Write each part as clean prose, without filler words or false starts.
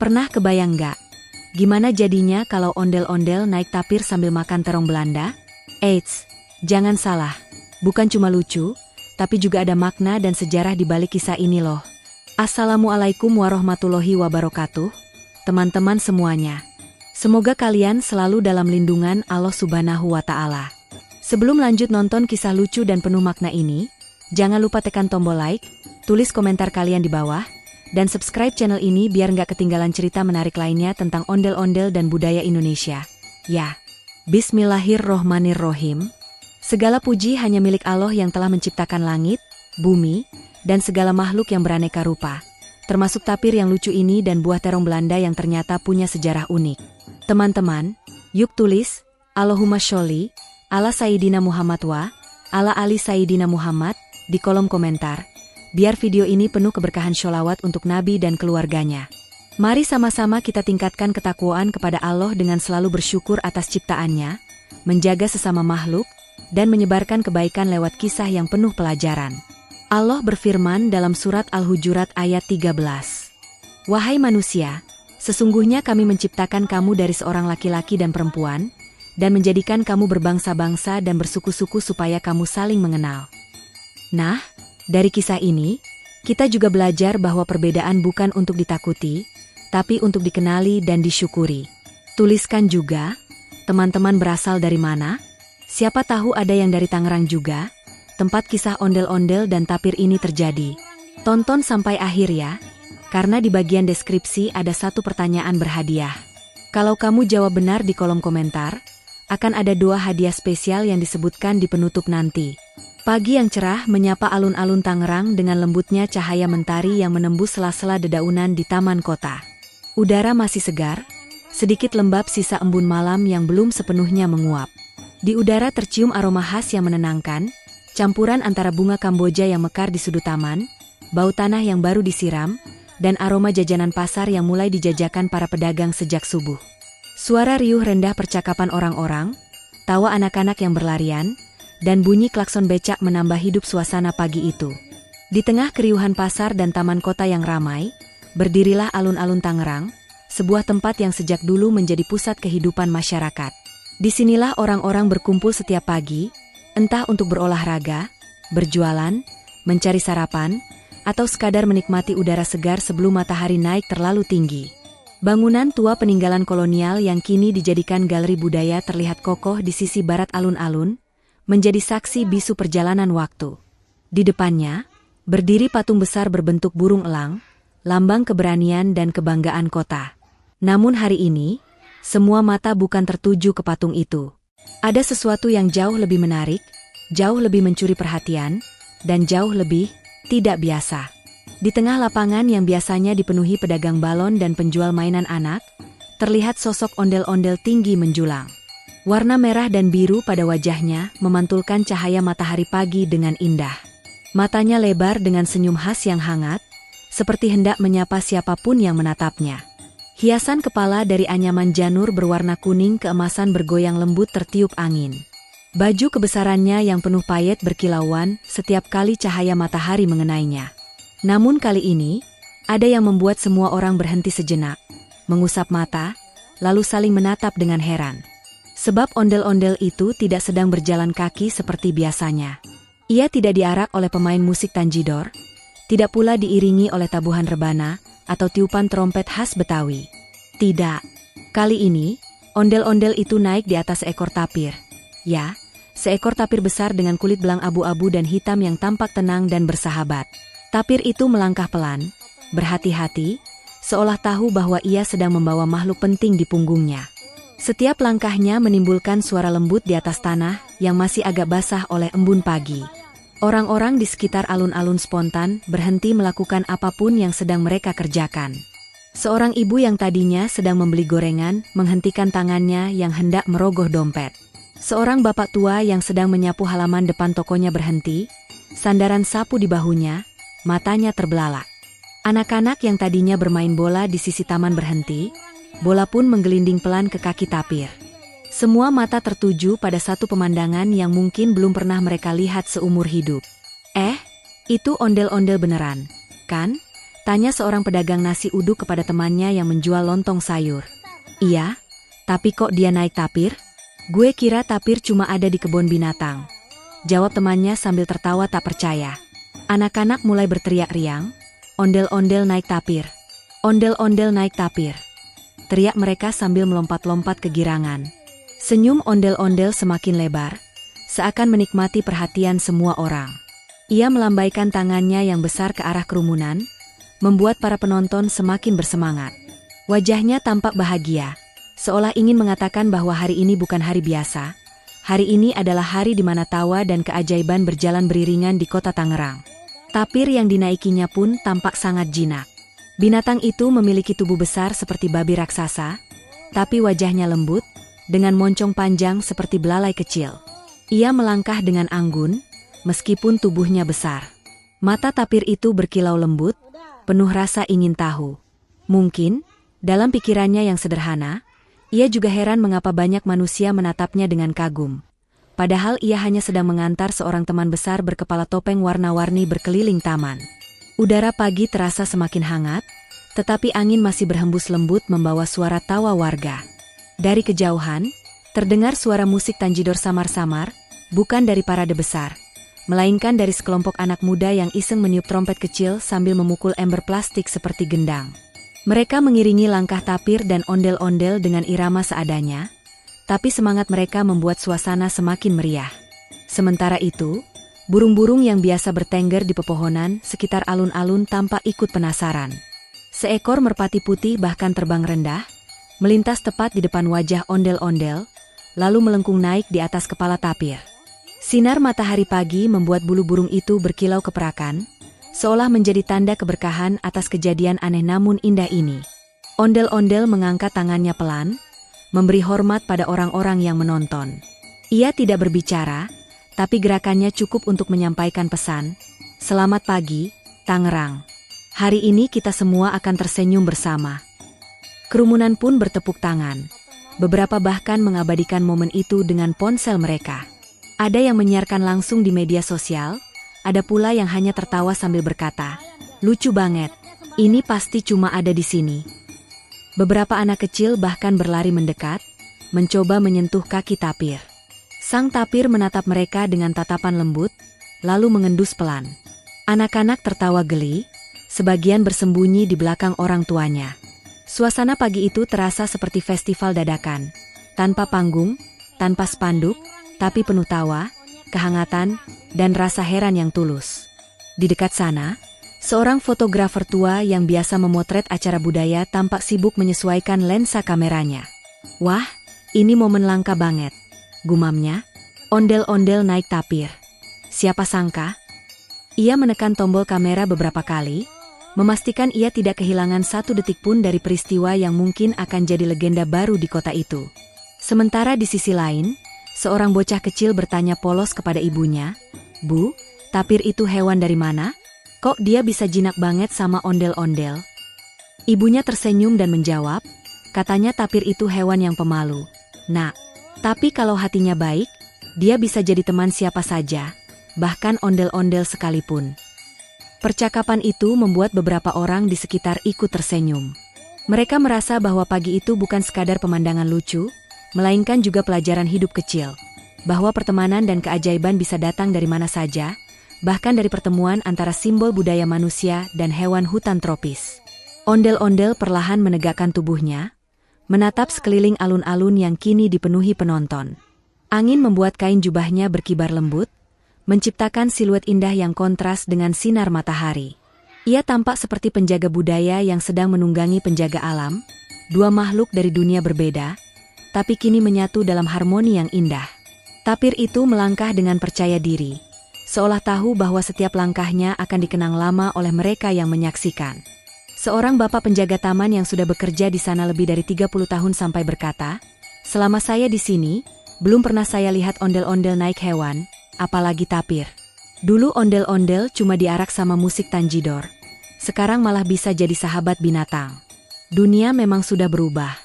Pernah kebayang nggak? Gimana jadinya kalau ondel-ondel naik tapir sambil makan terong Belanda? Eits, jangan salah. Bukan cuma lucu, tapi juga ada makna dan sejarah di balik kisah ini loh. Assalamualaikum warahmatullahi wabarakatuh, teman-teman semuanya. Semoga kalian selalu dalam lindungan Allah Subhanahu wa Ta'ala. Sebelum lanjut nonton kisah lucu dan penuh makna ini, jangan lupa tekan tombol like, tulis komentar kalian di bawah, dan subscribe channel ini biar nggak ketinggalan cerita menarik lainnya tentang ondel-ondel dan budaya Indonesia. Ya, Bismillahirrohmanirrohim. Segala puji hanya milik Allah yang telah menciptakan langit, bumi, dan segala makhluk yang beraneka rupa. Termasuk tapir yang lucu ini dan buah terong Belanda yang ternyata punya sejarah unik. Teman-teman, yuk tulis, Allahumma sholli, ala Sayyidina Muhammad wa, ala ali Sayyidina Muhammad, di kolom komentar. Biar video ini penuh keberkahan sholawat untuk Nabi dan keluarganya. Mari sama-sama kita tingkatkan ketakwaan kepada Allah dengan selalu bersyukur atas ciptaannya, menjaga sesama makhluk, dan menyebarkan kebaikan lewat kisah yang penuh pelajaran. Allah berfirman dalam surat Al-Hujurat ayat 13. Wahai manusia, sesungguhnya kami menciptakan kamu dari seorang laki-laki dan perempuan, dan menjadikan kamu berbangsa-bangsa dan bersuku-suku supaya kamu saling mengenal. Nah, dari kisah ini, kita juga belajar bahwa perbedaan bukan untuk ditakuti, tapi untuk dikenali dan disyukuri. Tuliskan juga, teman-teman berasal dari mana? Siapa tahu ada yang dari Tangerang juga, tempat kisah ondel-ondel dan tapir ini terjadi. Tonton sampai akhir ya, karena di bagian deskripsi ada satu pertanyaan berhadiah. Kalau kamu jawab benar di kolom komentar, akan ada 2 hadiah spesial yang disebutkan di penutup nanti. Pagi yang cerah menyapa alun-alun Tangerang dengan lembutnya cahaya mentari yang menembus sela-sela dedaunan di taman kota. Udara masih segar, sedikit lembab sisa embun malam yang belum sepenuhnya menguap. Di udara tercium aroma khas yang menenangkan, campuran antara bunga Kamboja yang mekar di sudut taman, bau tanah yang baru disiram, dan aroma jajanan pasar yang mulai dijajakan para pedagang sejak subuh. Suara riuh rendah percakapan orang-orang, tawa anak-anak yang berlarian, dan bunyi klakson becak menambah hidup suasana pagi itu. Di tengah keriuhan pasar dan taman kota yang ramai, berdirilah alun-alun Tangerang, sebuah tempat yang sejak dulu menjadi pusat kehidupan masyarakat. Disinilah orang-orang berkumpul setiap pagi, entah untuk berolahraga, berjualan, mencari sarapan, atau sekadar menikmati udara segar sebelum matahari naik terlalu tinggi. Bangunan tua peninggalan kolonial yang kini dijadikan galeri budaya terlihat kokoh di sisi barat alun-alun, menjadi saksi bisu perjalanan waktu. Di depannya, berdiri patung besar berbentuk burung elang, lambang keberanian dan kebanggaan kota. Namun hari ini, semua mata bukan tertuju ke patung itu. Ada sesuatu yang jauh lebih menarik, jauh lebih mencuri perhatian, dan jauh lebih tidak biasa. Di tengah lapangan yang biasanya dipenuhi pedagang balon dan penjual mainan anak, terlihat sosok ondel-ondel tinggi menjulang. Warna merah dan biru pada wajahnya memantulkan cahaya matahari pagi dengan indah. Matanya lebar dengan senyum khas yang hangat, seperti hendak menyapa siapapun yang menatapnya. Hiasan kepala dari anyaman janur berwarna kuning keemasan bergoyang lembut tertiup angin. Baju kebesarannya yang penuh payet berkilauan setiap kali cahaya matahari mengenainya. Namun kali ini, ada yang membuat semua orang berhenti sejenak, mengusap mata, lalu saling menatap dengan heran. Sebab ondel-ondel itu tidak sedang berjalan kaki seperti biasanya. Ia tidak diarak oleh pemain musik tanjidor, tidak pula diiringi oleh tabuhan rebana atau tiupan trompet khas Betawi. Tidak. Kali ini, ondel-ondel itu naik di atas seekor tapir. Ya, seekor tapir besar dengan kulit belang abu-abu dan hitam yang tampak tenang dan bersahabat. Tapir itu melangkah pelan, berhati-hati, seolah tahu bahwa ia sedang membawa makhluk penting di punggungnya. Setiap langkahnya menimbulkan suara lembut di atas tanah yang masih agak basah oleh embun pagi. Orang-orang di sekitar alun-alun spontan berhenti melakukan apapun yang sedang mereka kerjakan. Seorang ibu yang tadinya sedang membeli gorengan menghentikan tangannya yang hendak merogoh dompet. Seorang bapak tua yang sedang menyapu halaman depan tokonya berhenti, sandaran sapu di bahunya, matanya terbelalak. Anak-anak yang tadinya bermain bola di sisi taman berhenti, bola pun menggelinding pelan ke kaki tapir. Semua mata tertuju pada satu pemandangan yang mungkin belum pernah mereka lihat seumur hidup. Itu ondel-ondel beneran, kan? Tanya seorang pedagang nasi uduk kepada temannya yang menjual lontong sayur. Iya, tapi kok dia naik tapir? Gue kira tapir cuma ada di kebun binatang. Jawab temannya sambil tertawa tak percaya. Anak-anak mulai berteriak riang, ondel-ondel naik tapir. Ondel-ondel naik tapir. Teriak mereka sambil melompat-lompat kegirangan. Senyum ondel-ondel semakin lebar, seakan menikmati perhatian semua orang. Ia melambaikan tangannya yang besar ke arah kerumunan, membuat para penonton semakin bersemangat. Wajahnya tampak bahagia, seolah ingin mengatakan bahwa hari ini bukan hari biasa. Hari ini adalah hari di mana tawa dan keajaiban berjalan beriringan di kota Tangerang. Tapir yang dinaikinya pun tampak sangat jinak. Binatang itu memiliki tubuh besar seperti babi raksasa, tapi wajahnya lembut, dengan moncong panjang seperti belalai kecil. Ia melangkah dengan anggun, meskipun tubuhnya besar. Mata tapir itu berkilau lembut, penuh rasa ingin tahu. Mungkin, dalam pikirannya yang sederhana, ia juga heran mengapa banyak manusia menatapnya dengan kagum. Padahal ia hanya sedang mengantar seorang teman besar berkepala topeng warna-warni berkeliling taman. Udara pagi terasa semakin hangat, tetapi angin masih berhembus lembut membawa suara tawa warga. Dari kejauhan, terdengar suara musik tanjidor samar-samar, bukan dari parade besar, melainkan dari sekelompok anak muda yang iseng meniup trompet kecil sambil memukul ember plastik seperti gendang. Mereka mengiringi langkah tapir dan ondel-ondel dengan irama seadanya, tapi semangat mereka membuat suasana semakin meriah. Sementara itu, burung-burung yang biasa bertengger di pepohonan sekitar alun-alun tampak ikut penasaran. Seekor merpati putih bahkan terbang rendah, melintas tepat di depan wajah ondel-ondel, lalu melengkung naik di atas kepala tapir. Sinar matahari pagi membuat bulu burung itu berkilau keperakan, seolah menjadi tanda keberkahan atas kejadian aneh namun indah ini. Ondel-ondel mengangkat tangannya pelan, memberi hormat pada orang-orang yang menonton. Ia tidak berbicara, tapi gerakannya cukup untuk menyampaikan pesan, "Selamat pagi, Tangerang. Hari ini kita semua akan tersenyum bersama." Kerumunan pun bertepuk tangan. Beberapa bahkan mengabadikan momen itu dengan ponsel mereka. Ada yang menyiarkan langsung di media sosial, ada pula yang hanya tertawa sambil berkata, "Lucu banget, ini pasti cuma ada di sini." Beberapa anak kecil bahkan berlari mendekat, mencoba menyentuh kaki tapir. Sang tapir menatap mereka dengan tatapan lembut, lalu mengendus pelan. Anak-anak tertawa geli, sebagian bersembunyi di belakang orang tuanya. Suasana pagi itu terasa seperti festival dadakan, tanpa panggung, tanpa spanduk, tapi penuh tawa, kehangatan, dan rasa heran yang tulus. Di dekat sana, seorang fotografer tua yang biasa memotret acara budaya tampak sibuk menyesuaikan lensa kameranya. "Wah, ini momen langka banget," gumamnya. "Ondel-ondel naik tapir. Siapa sangka?" Ia menekan tombol kamera beberapa kali, memastikan ia tidak kehilangan satu detik pun dari peristiwa yang mungkin akan jadi legenda baru di kota itu. Sementara di sisi lain, seorang bocah kecil bertanya polos kepada ibunya, "Bu, tapir itu hewan dari mana? Kok dia bisa jinak banget sama ondel-ondel?" Ibunya tersenyum dan menjawab, "Katanya tapir itu hewan yang pemalu, Nak. Tapi kalau hatinya baik, dia bisa jadi teman siapa saja, bahkan ondel-ondel sekalipun." Percakapan itu membuat beberapa orang di sekitar ikut tersenyum. Mereka merasa bahwa pagi itu bukan sekadar pemandangan lucu, melainkan juga pelajaran hidup kecil, bahwa pertemanan dan keajaiban bisa datang dari mana saja, bahkan dari pertemuan antara simbol budaya manusia dan hewan hutan tropis. Ondel-ondel perlahan menegakkan tubuhnya, menatap sekeliling alun-alun yang kini dipenuhi penonton. Angin membuat kain jubahnya berkibar lembut, menciptakan siluet indah yang kontras dengan sinar matahari. Ia tampak seperti penjaga budaya yang sedang menunggangi penjaga alam, dua makhluk dari dunia berbeda, tapi kini menyatu dalam harmoni yang indah. Tapir itu melangkah dengan percaya diri, seolah tahu bahwa setiap langkahnya akan dikenang lama oleh mereka yang menyaksikan. Seorang bapak penjaga taman yang sudah bekerja di sana lebih dari 30 tahun sampai berkata, "Selama saya di sini, belum pernah saya lihat ondel-ondel naik hewan, apalagi tapir. Dulu ondel-ondel cuma diarak sama musik tanjidor. Sekarang malah bisa jadi sahabat binatang. Dunia memang sudah berubah."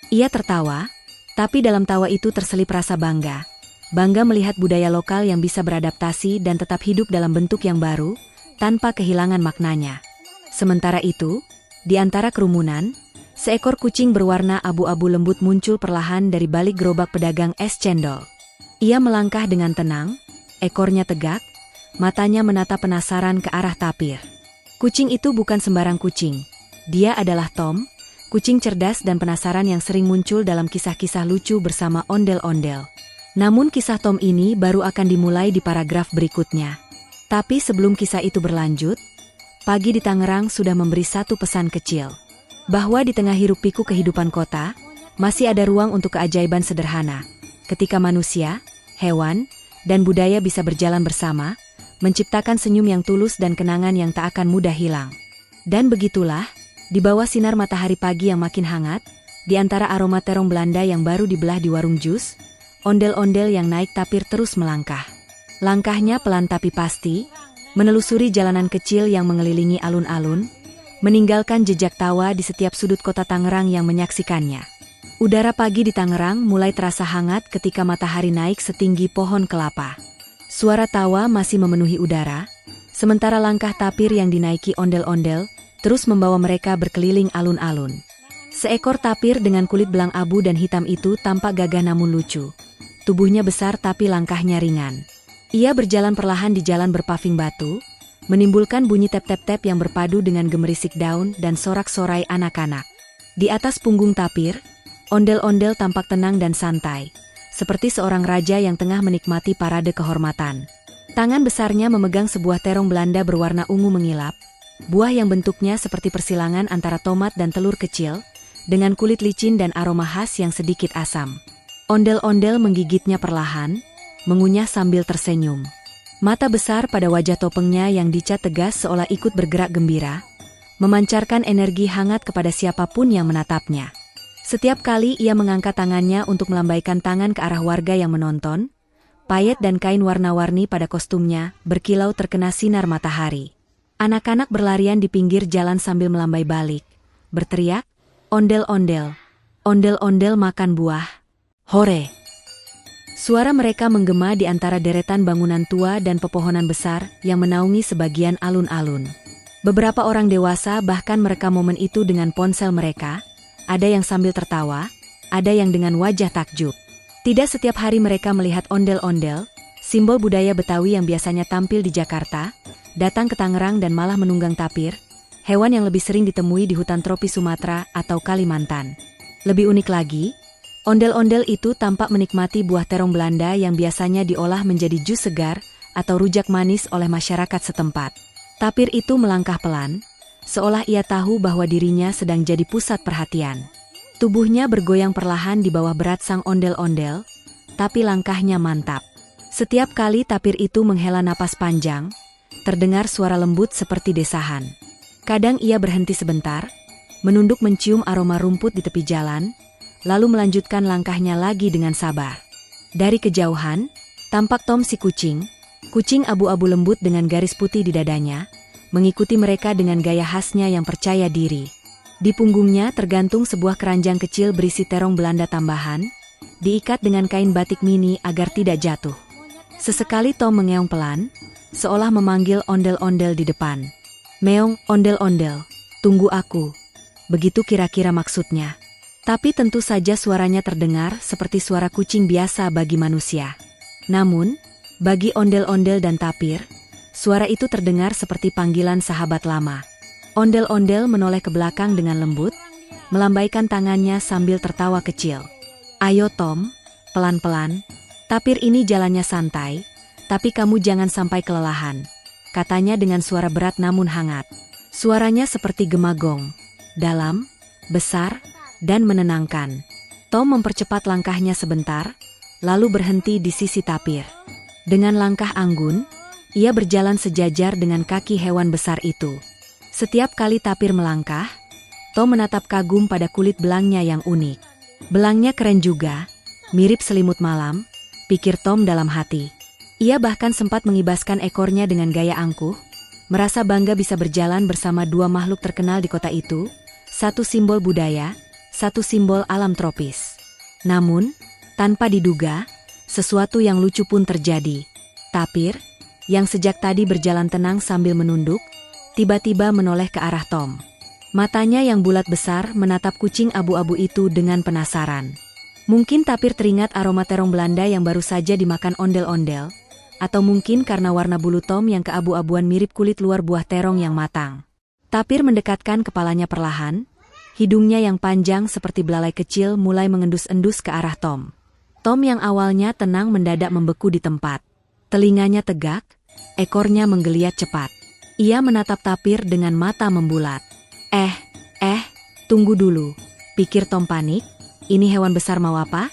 Ia tertawa, tapi dalam tawa itu terselip rasa bangga. Bangga melihat budaya lokal yang bisa beradaptasi dan tetap hidup dalam bentuk yang baru, tanpa kehilangan maknanya. Sementara itu, di antara kerumunan, seekor kucing berwarna abu-abu lembut muncul perlahan dari balik gerobak pedagang es cendol. Ia melangkah dengan tenang, ekornya tegak, matanya menatap penasaran ke arah tapir. Kucing itu bukan sembarang kucing. Dia adalah Tom, kucing cerdas dan penasaran yang sering muncul dalam kisah-kisah lucu bersama ondel-ondel. Namun kisah Tom ini baru akan dimulai di paragraf berikutnya. Tapi sebelum kisah itu berlanjut, pagi di Tangerang sudah memberi satu pesan kecil. Bahwa di tengah hiruk-pikuk kehidupan kota, masih ada ruang untuk keajaiban sederhana. Ketika manusia, hewan, dan budaya bisa berjalan bersama, menciptakan senyum yang tulus dan kenangan yang tak akan mudah hilang. Dan begitulah, di bawah sinar matahari pagi yang makin hangat, di antara aroma terong Belanda yang baru dibelah di warung jus, ondel-ondel yang naik tapir terus melangkah. Langkahnya pelan tapi pasti, menelusuri jalanan kecil yang mengelilingi alun-alun, meninggalkan jejak tawa di setiap sudut kota Tangerang yang menyaksikannya. Udara pagi di Tangerang mulai terasa hangat ketika matahari naik setinggi pohon kelapa. Suara tawa masih memenuhi udara, sementara langkah tapir yang dinaiki ondel-ondel terus membawa mereka berkeliling alun-alun. Seekor tapir dengan kulit belang abu dan hitam itu tampak gagah namun lucu. Tubuhnya besar tapi langkahnya ringan. Ia berjalan perlahan di jalan berpaving batu, menimbulkan bunyi tep-tep-tep yang berpadu dengan gemerisik daun dan sorak-sorai anak-anak. Di atas punggung tapir, ondel-ondel tampak tenang dan santai, seperti seorang raja yang tengah menikmati parade kehormatan. Tangan besarnya memegang sebuah terong Belanda berwarna ungu mengilap, buah yang bentuknya seperti persilangan antara tomat dan telur kecil, dengan kulit licin dan aroma khas yang sedikit asam. Ondel-ondel menggigitnya perlahan, mengunyah sambil tersenyum. Mata besar pada wajah topengnya yang dicat tegas seolah ikut bergerak gembira, memancarkan energi hangat kepada siapapun yang menatapnya. Setiap kali ia mengangkat tangannya untuk melambaikan tangan ke arah warga yang menonton, payet dan kain warna-warni pada kostumnya berkilau terkena sinar matahari. Anak-anak berlarian di pinggir jalan sambil melambai balik, berteriak, ondel-ondel, ondel-ondel makan buah, hore! Suara mereka menggema di antara deretan bangunan tua dan pepohonan besar yang menaungi sebagian alun-alun. Beberapa orang dewasa bahkan merekam momen itu dengan ponsel mereka, ada yang sambil tertawa, ada yang dengan wajah takjub. Tidak setiap hari mereka melihat ondel-ondel, simbol budaya Betawi yang biasanya tampil di Jakarta, datang ke Tangerang dan malah menunggang tapir, hewan yang lebih sering ditemui di hutan tropis Sumatera atau Kalimantan. Lebih unik lagi, ondel-ondel itu tampak menikmati buah terong Belanda yang biasanya diolah menjadi jus segar atau rujak manis oleh masyarakat setempat. Tapir itu melangkah pelan, seolah ia tahu bahwa dirinya sedang jadi pusat perhatian. Tubuhnya bergoyang perlahan di bawah berat sang ondel-ondel, tapi langkahnya mantap. Setiap kali tapir itu menghela napas panjang, terdengar suara lembut seperti desahan. Kadang ia berhenti sebentar, menunduk mencium aroma rumput di tepi jalan, lalu melanjutkan langkahnya lagi dengan sabar. Dari kejauhan, tampak Tom si kucing abu-abu lembut dengan garis putih di dadanya, mengikuti mereka dengan gaya khasnya yang percaya diri. Di punggungnya tergantung sebuah keranjang kecil berisi terong Belanda tambahan, diikat dengan kain batik mini agar tidak jatuh. Sesekali Tom mengeong pelan, seolah memanggil ondel-ondel di depan. Meong, ondel-ondel, tunggu aku. Begitu kira-kira maksudnya. Tapi tentu saja suaranya terdengar seperti suara kucing biasa bagi manusia. Namun, bagi ondel-ondel dan tapir, suara itu terdengar seperti panggilan sahabat lama. Ondel-ondel menoleh ke belakang dengan lembut, melambaikan tangannya sambil tertawa kecil. Ayo Tom, pelan-pelan, tapir ini jalannya santai, tapi kamu jangan sampai kelelahan, katanya dengan suara berat namun hangat. Suaranya seperti gema gong, dalam, besar, dan menenangkan. Tom mempercepat langkahnya sebentar, lalu berhenti di sisi tapir. Dengan langkah anggun, ia berjalan sejajar dengan kaki hewan besar itu. Setiap kali tapir melangkah, Tom menatap kagum pada kulit belangnya yang unik. Belangnya keren juga, mirip selimut malam, pikir Tom dalam hati. Ia bahkan sempat mengibaskan ekornya dengan gaya angkuh, merasa bangga bisa berjalan bersama dua makhluk terkenal di kota itu, satu simbol budaya, satu simbol alam tropis. Namun, tanpa diduga, sesuatu yang lucu pun terjadi. Tapir, yang sejak tadi berjalan tenang sambil menunduk, tiba-tiba menoleh ke arah Tom. Matanya yang bulat besar menatap kucing abu-abu itu dengan penasaran. Mungkin tapir teringat aroma terong Belanda yang baru saja dimakan ondel-ondel, atau mungkin karena warna bulu Tom yang keabu-abuan mirip kulit luar buah terong yang matang. Tapir mendekatkan kepalanya perlahan, hidungnya yang panjang seperti belalai kecil mulai mengendus-endus ke arah Tom. Tom yang awalnya tenang mendadak membeku di tempat. Telinganya tegak, ekornya menggeliat cepat. Ia menatap tapir dengan mata membulat. Tunggu dulu, pikir Tom panik. Ini hewan besar mau apa?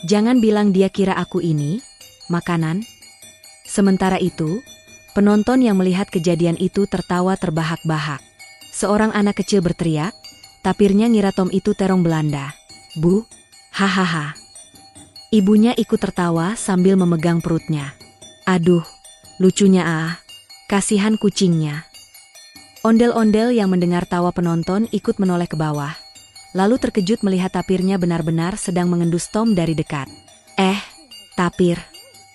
Jangan bilang dia kira aku ini makanan. Sementara itu, penonton yang melihat kejadian itu tertawa terbahak-bahak. Seorang anak kecil berteriak, tapirnya ngira Tom itu terong Belanda. Bu, hahaha. Ibunya ikut tertawa sambil memegang perutnya. Aduh, lucunya kasihan kucingnya. Ondel-ondel yang mendengar tawa penonton ikut menoleh ke bawah, lalu terkejut melihat tapirnya benar-benar sedang mengendus Tom dari dekat. Tapir,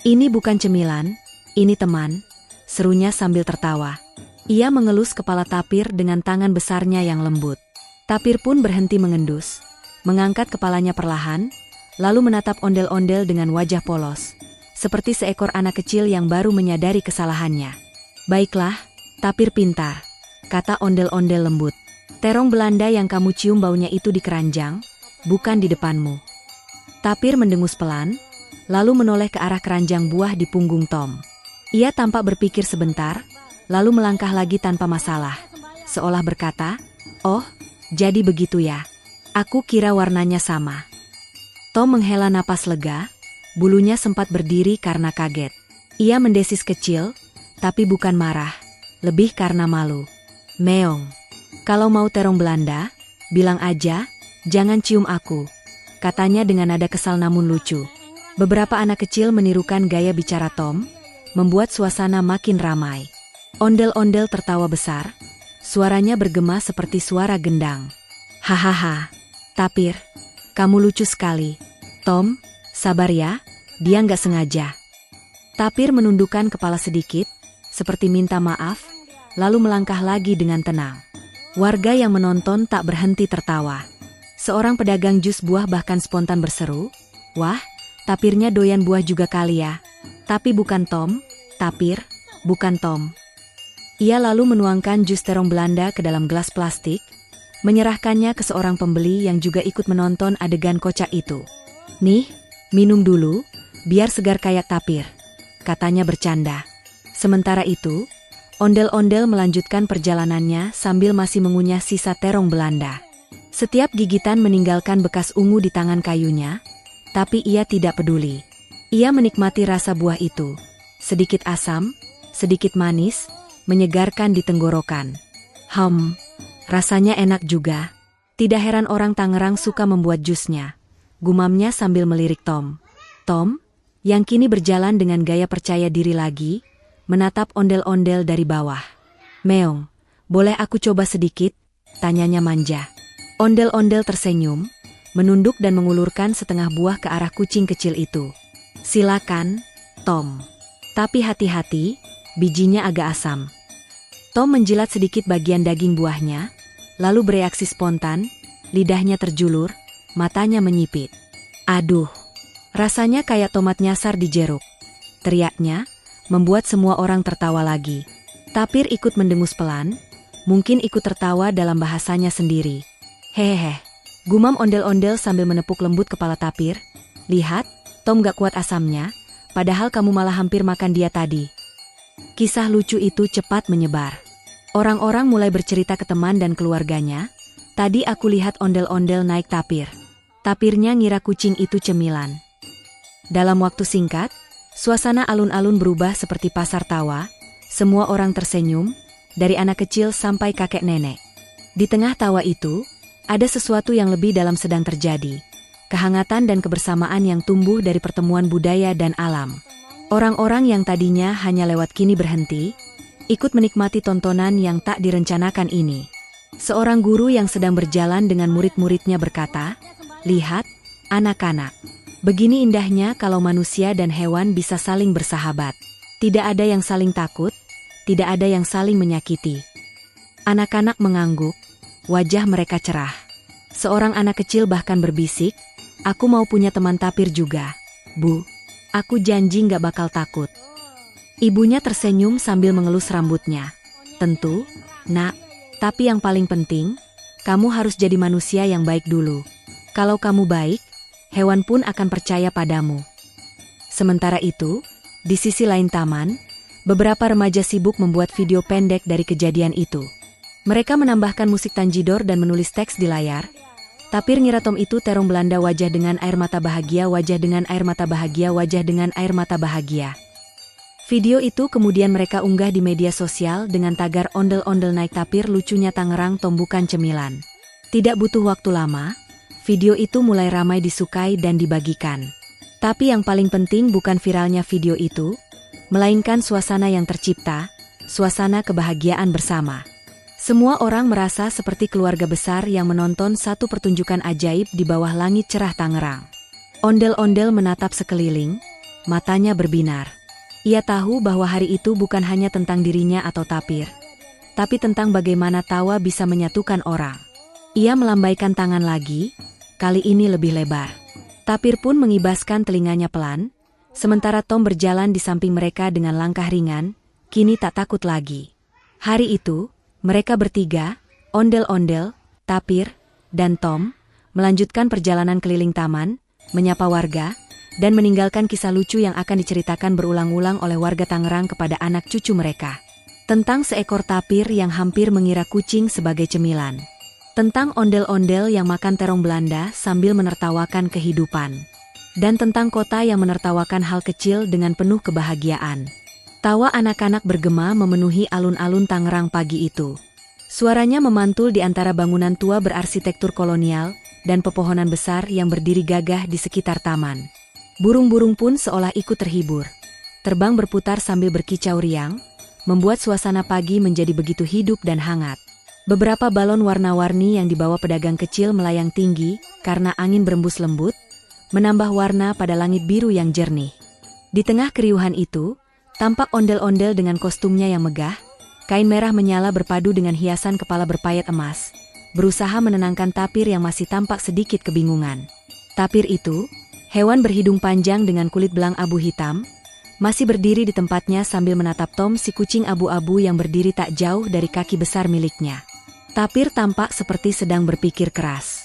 ini bukan cemilan, ini teman, serunya sambil tertawa. Ia mengelus kepala tapir dengan tangan besarnya yang lembut. Tapir pun berhenti mengendus, mengangkat kepalanya perlahan, lalu menatap ondel-ondel dengan wajah polos, seperti seekor anak kecil yang baru menyadari kesalahannya. Baiklah, tapir pintar, kata ondel-ondel lembut. Terong Belanda yang kamu cium baunya itu di keranjang, bukan di depanmu. Tapir mendengus pelan, lalu menoleh ke arah keranjang buah di punggung Tom. Ia tampak berpikir sebentar, lalu melangkah lagi tanpa masalah, seolah berkata, "Oh, jadi begitu ya. Aku kira warnanya sama." Tom menghela napas lega, bulunya sempat berdiri karena kaget. Ia mendesis kecil, tapi bukan marah, lebih karena malu. "Meong, kalau mau terong Belanda, bilang aja, jangan cium aku," katanya dengan nada kesal namun lucu. Beberapa anak kecil menirukan gaya bicara Tom, membuat suasana makin ramai. Ondel-ondel tertawa besar, suaranya bergema seperti suara gendang. "Hahaha, tapir, kamu lucu sekali. Tom, sabar ya, dia nggak sengaja." Tapir menundukkan kepala sedikit, seperti minta maaf, lalu melangkah lagi dengan tenang. Warga yang menonton tak berhenti tertawa. Seorang pedagang jus buah bahkan spontan berseru, "Wah, tapirnya doyan buah juga kali ya." Tapi bukan Tom, tapir, bukan Tom. Ia lalu menuangkan jus terong Belanda ke dalam gelas plastik, menyerahkannya ke seorang pembeli yang juga ikut menonton adegan kocak itu. "Nih, minum dulu, biar segar kayak tapir," katanya bercanda. Sementara itu, ondel-ondel melanjutkan perjalanannya sambil masih mengunyah sisa terong Belanda. Setiap gigitan meninggalkan bekas ungu di tangan kayunya, tapi ia tidak peduli. Ia menikmati rasa buah itu. Sedikit asam, sedikit manis, menyegarkan di tenggorokan. Rasanya enak juga. Tidak heran orang Tangerang suka membuat jusnya, gumamnya sambil melirik Tom. Tom, yang kini berjalan dengan gaya percaya diri lagi, menatap ondel-ondel dari bawah. "Meong, boleh aku coba sedikit?" tanyanya manja. Ondel-ondel tersenyum, menunduk dan mengulurkan setengah buah ke arah kucing kecil itu. "Silakan, Tom. Tapi hati-hati, bijinya agak asam." Tom menjilat sedikit bagian daging buahnya, lalu bereaksi spontan, lidahnya terjulur, matanya menyipit. "Aduh, rasanya kayak tomat nyasar di jeruk," teriaknya, membuat semua orang tertawa lagi. Tapir ikut mendengus pelan, mungkin ikut tertawa dalam bahasanya sendiri. "Hehehe," gumam ondel-ondel sambil menepuk lembut kepala tapir. "Lihat, Tom gak kuat asamnya, padahal kamu malah hampir makan dia tadi." Kisah lucu itu cepat menyebar. Orang-orang mulai bercerita ke teman dan keluarganya, "Tadi aku lihat ondel-ondel naik tapir. Tapirnya ngira kucing itu cemilan." Dalam waktu singkat, suasana alun-alun berubah seperti pasar tawa, semua orang tersenyum, dari anak kecil sampai kakek nenek. Di tengah tawa itu, ada sesuatu yang lebih dalam sedang terjadi. Kehangatan dan kebersamaan yang tumbuh dari pertemuan budaya dan alam. Orang-orang yang tadinya hanya lewat kini berhenti, ikut menikmati tontonan yang tak direncanakan ini. Seorang guru yang sedang berjalan dengan murid-muridnya berkata, "Lihat, anak-anak. Begini indahnya kalau manusia dan hewan bisa saling bersahabat. Tidak ada yang saling takut, tidak ada yang saling menyakiti." Anak-anak mengangguk, wajah mereka cerah. Seorang anak kecil bahkan berbisik, "Aku mau punya teman tapir juga, Bu. Aku janji nggak bakal takut." Ibunya tersenyum sambil mengelus rambutnya. "Tentu, Nak. Tapi yang paling penting, kamu harus jadi manusia yang baik dulu. Kalau kamu baik, hewan pun akan percaya padamu." Sementara itu, di sisi lain taman, beberapa remaja sibuk membuat video pendek dari kejadian itu. Mereka menambahkan musik tanjidor dan menulis teks di layar. Tapir ngira Tom itu terong Belanda, wajah dengan air mata bahagia, wajah dengan air mata bahagia, wajah dengan air mata bahagia. Video itu kemudian mereka unggah di media sosial dengan tagar "Ondel-ondel naik tapir lucunya Tangerang Tom bukan cemilan." Tidak butuh waktu lama, video itu mulai ramai disukai dan dibagikan. Tapi yang paling penting bukan viralnya video itu, melainkan suasana yang tercipta, suasana kebahagiaan bersama. Semua orang merasa seperti keluarga besar yang menonton satu pertunjukan ajaib di bawah langit cerah Tangerang. Ondel-ondel menatap sekeliling, matanya berbinar. Ia tahu bahwa hari itu bukan hanya tentang dirinya atau tapir, tapi tentang bagaimana tawa bisa menyatukan orang. Ia melambaikan tangan lagi, kali ini lebih lebar. Tapir pun mengibaskan telinganya pelan, sementara Tom berjalan di samping mereka dengan langkah ringan, kini tak takut lagi. Hari itu, mereka bertiga, ondel-ondel, tapir, dan Tom, melanjutkan perjalanan keliling taman, menyapa warga, dan meninggalkan kisah lucu yang akan diceritakan berulang-ulang oleh warga Tangerang kepada anak cucu mereka. Tentang seekor tapir yang hampir mengira kucing sebagai cemilan. Tentang ondel-ondel yang makan terong Belanda sambil menertawakan kehidupan. Dan tentang kota yang menertawakan hal kecil dengan penuh kebahagiaan. Tawa anak-anak bergema memenuhi alun-alun Tangerang pagi itu. Suaranya memantul di antara bangunan tua berarsitektur kolonial dan pepohonan besar yang berdiri gagah di sekitar taman. Burung-burung pun seolah ikut terhibur. Terbang berputar sambil berkicau riang, membuat suasana pagi menjadi begitu hidup dan hangat. Beberapa balon warna-warni yang dibawa pedagang kecil melayang tinggi karena angin berembus lembut, menambah warna pada langit biru yang jernih. Di tengah keriuhan itu, tampak ondel-ondel dengan kostumnya yang megah, kain merah menyala berpadu dengan hiasan kepala berpayet emas, berusaha menenangkan tapir yang masih tampak sedikit kebingungan. Tapir itu, hewan berhidung panjang dengan kulit belang abu hitam, masih berdiri di tempatnya sambil menatap Tom, si kucing abu-abu yang berdiri tak jauh dari kaki besar miliknya. Tapir tampak seperti sedang berpikir keras.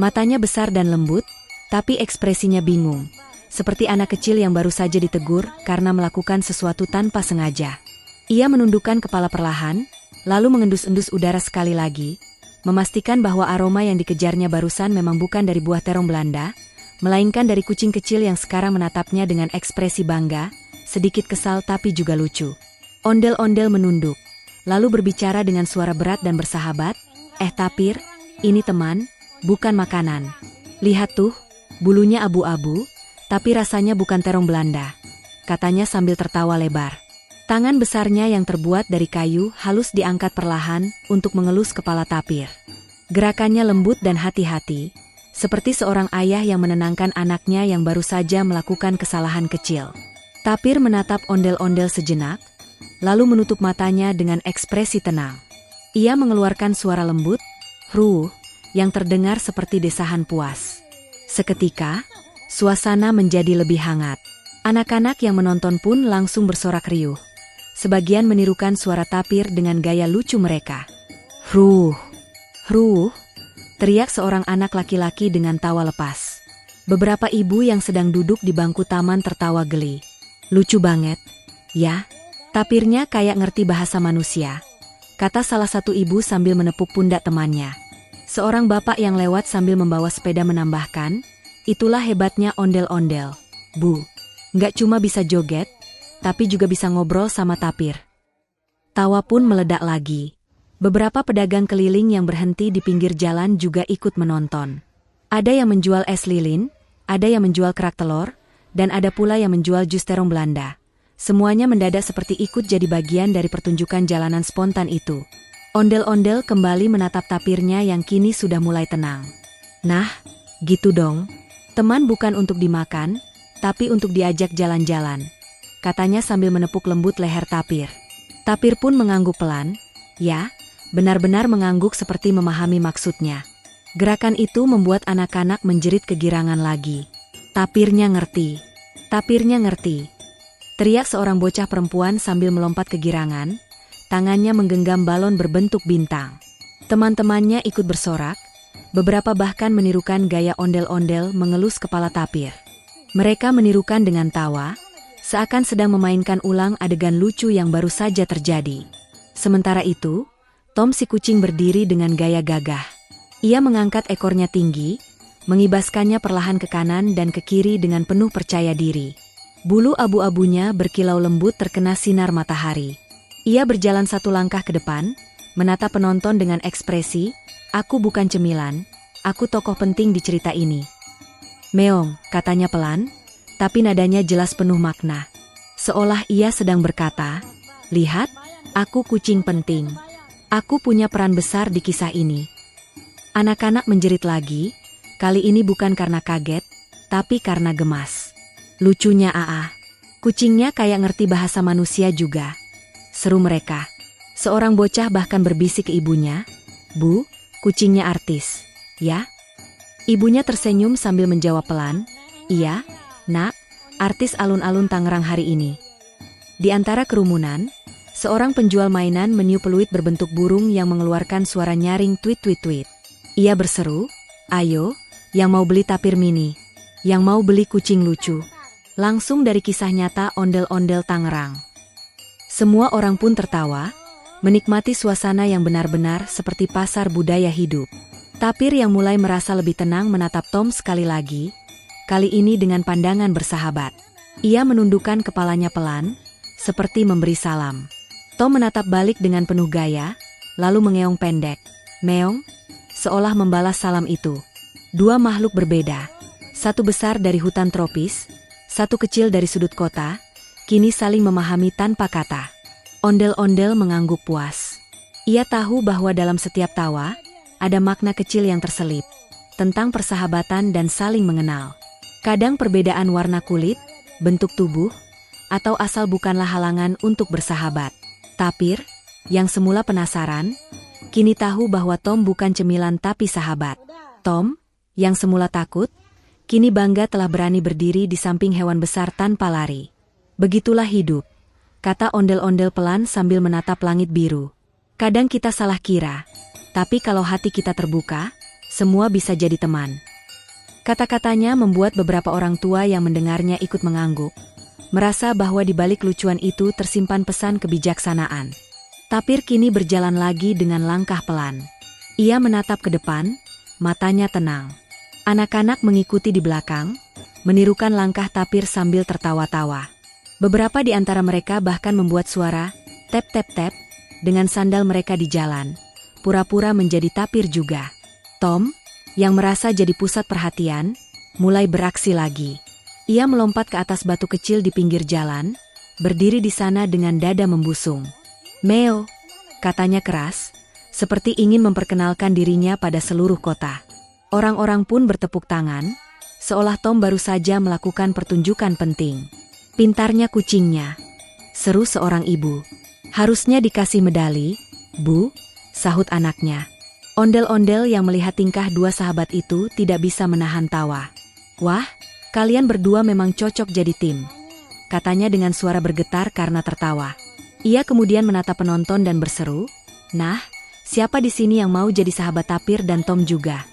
Matanya besar dan lembut, tapi ekspresinya bingung. Seperti anak kecil yang baru saja ditegur karena melakukan sesuatu tanpa sengaja. Ia menundukkan kepala perlahan, lalu mengendus-endus udara sekali lagi, memastikan bahwa aroma yang dikejarnya barusan memang bukan dari buah terong Belanda, melainkan dari kucing kecil yang sekarang menatapnya dengan ekspresi bangga, sedikit kesal tapi juga lucu. Ondel-ondel menunduk, lalu berbicara dengan suara berat dan bersahabat, Tapir, ini teman, bukan makanan. Lihat tuh, bulunya abu-abu, tapi rasanya bukan terong Belanda, katanya sambil tertawa lebar. Tangan besarnya yang terbuat dari kayu halus diangkat perlahan untuk mengelus kepala tapir. Gerakannya lembut dan hati-hati, seperti seorang ayah yang menenangkan anaknya yang baru saja melakukan kesalahan kecil. Tapir menatap ondel-ondel sejenak, lalu menutup matanya dengan ekspresi tenang. Ia mengeluarkan suara lembut, "Hruh," yang terdengar seperti desahan puas. Seketika, suasana menjadi lebih hangat. Anak-anak yang menonton pun langsung bersorak riuh. Sebagian menirukan suara tapir dengan gaya lucu mereka. "Hruh, hruh," teriak seorang anak laki-laki dengan tawa lepas. Beberapa ibu yang sedang duduk di bangku taman tertawa geli. "Lucu banget, ya. Tapirnya kayak ngerti bahasa manusia," kata salah satu ibu sambil menepuk pundak temannya. Seorang bapak yang lewat sambil membawa sepeda menambahkan, "Itulah hebatnya ondel-ondel, Bu. Nggak cuma bisa joget, tapi juga bisa ngobrol sama tapir." Tawa pun meledak lagi. Beberapa pedagang keliling yang berhenti di pinggir jalan juga ikut menonton. Ada yang menjual es lilin, ada yang menjual kerak telur, dan ada pula yang menjual jus terong Belanda. Semuanya mendadak seperti ikut jadi bagian dari pertunjukan jalanan spontan itu. Ondel-ondel kembali menatap tapirnya yang kini sudah mulai tenang. "Nah, gitu dong. Teman bukan untuk dimakan, tapi untuk diajak jalan-jalan," katanya sambil menepuk lembut leher tapir. Tapir pun mengangguk pelan, "Ya, benar-benar mengangguk seperti memahami maksudnya. Gerakan itu membuat anak-anak menjerit kegirangan lagi. Tapirnya ngerti. Tapirnya ngerti. Teriak seorang bocah perempuan sambil melompat kegirangan, tangannya menggenggam balon berbentuk bintang. Teman-temannya ikut bersorak, beberapa bahkan menirukan gaya ondel-ondel mengelus kepala tapir. Mereka menirukan dengan tawa, seakan sedang memainkan ulang adegan lucu yang baru saja terjadi. Sementara itu, Tom si kucing berdiri dengan gaya gagah. Ia mengangkat ekornya tinggi, mengibaskannya perlahan ke kanan dan ke kiri dengan penuh percaya diri. Bulu abu-abunya berkilau lembut terkena sinar matahari. Ia berjalan satu langkah ke depan, menatap penonton dengan ekspresi, "Aku bukan cemilan, aku tokoh penting di cerita ini." "Meong," katanya pelan, tapi nadanya jelas penuh makna. Seolah ia sedang berkata, "Lihat, aku kucing penting. Aku punya peran besar di kisah ini." Anak-anak menjerit lagi, kali ini bukan karena kaget, tapi karena gemas. Lucunya Aa. Kucingnya kayak ngerti bahasa manusia juga. Seru mereka. Seorang bocah bahkan berbisik ke ibunya, "Bu, kucingnya artis, ya?" Ibunya tersenyum sambil menjawab pelan, "Iya, Nak, artis alun-alun Tangerang hari ini." Di antara kerumunan, seorang penjual mainan meniup peluit berbentuk burung yang mengeluarkan suara nyaring tweet-tweet-tweet. Ia berseru, "Ayo, yang mau beli tapir mini, yang mau beli kucing lucu." Langsung dari kisah nyata ondel-ondel Tangerang. Semua orang pun tertawa, menikmati suasana yang benar-benar seperti pasar budaya hidup. Tapir yang mulai merasa lebih tenang menatap Tom sekali lagi, kali ini dengan pandangan bersahabat. Ia menundukkan kepalanya pelan, seperti memberi salam. Tom menatap balik dengan penuh gaya, lalu mengeong pendek, "Meong," seolah membalas salam itu. Dua makhluk berbeda, satu besar dari hutan tropis, satu kecil dari sudut kota, kini saling memahami tanpa kata. Ondel-ondel mengangguk puas. Ia tahu bahwa dalam setiap tawa, ada makna kecil yang terselip, tentang persahabatan dan saling mengenal. Kadang perbedaan warna kulit, bentuk tubuh, atau asal bukanlah halangan untuk bersahabat. Tapir, yang semula penasaran, kini tahu bahwa Tom bukan cemilan tapi sahabat. Tom, yang semula takut, kini bangga telah berani berdiri di samping hewan besar tanpa lari. Begitulah hidup, kata ondel-ondel pelan sambil menatap langit biru. Kadang kita salah kira, tapi kalau hati kita terbuka, semua bisa jadi teman. Kata-katanya membuat beberapa orang tua yang mendengarnya ikut mengangguk, merasa bahwa di balik lucuan itu tersimpan pesan kebijaksanaan. Tapir kini berjalan lagi dengan langkah pelan. Ia menatap ke depan, matanya tenang. Anak-anak mengikuti di belakang, menirukan langkah tapir sambil tertawa-tawa. Beberapa di antara mereka bahkan membuat suara, tap-tap-tap, dengan sandal mereka di jalan, pura-pura menjadi tapir juga. Tom, yang merasa jadi pusat perhatian, mulai beraksi lagi. Ia melompat ke atas batu kecil di pinggir jalan, berdiri di sana dengan dada membusung. "Meo," katanya keras, seperti ingin memperkenalkan dirinya pada seluruh kota. Orang-orang pun bertepuk tangan, seolah Tom baru saja melakukan pertunjukan penting. "Pintarnya kucingnya," seru seorang ibu. "Harusnya dikasih medali, Bu," sahut anaknya. Ondel-ondel yang melihat tingkah dua sahabat itu tidak bisa menahan tawa. "Wah, kalian berdua memang cocok jadi tim," katanya dengan suara bergetar karena tertawa. Ia kemudian menatap penonton dan berseru, "Nah, siapa di sini yang mau jadi sahabat tapir dan Tom juga?"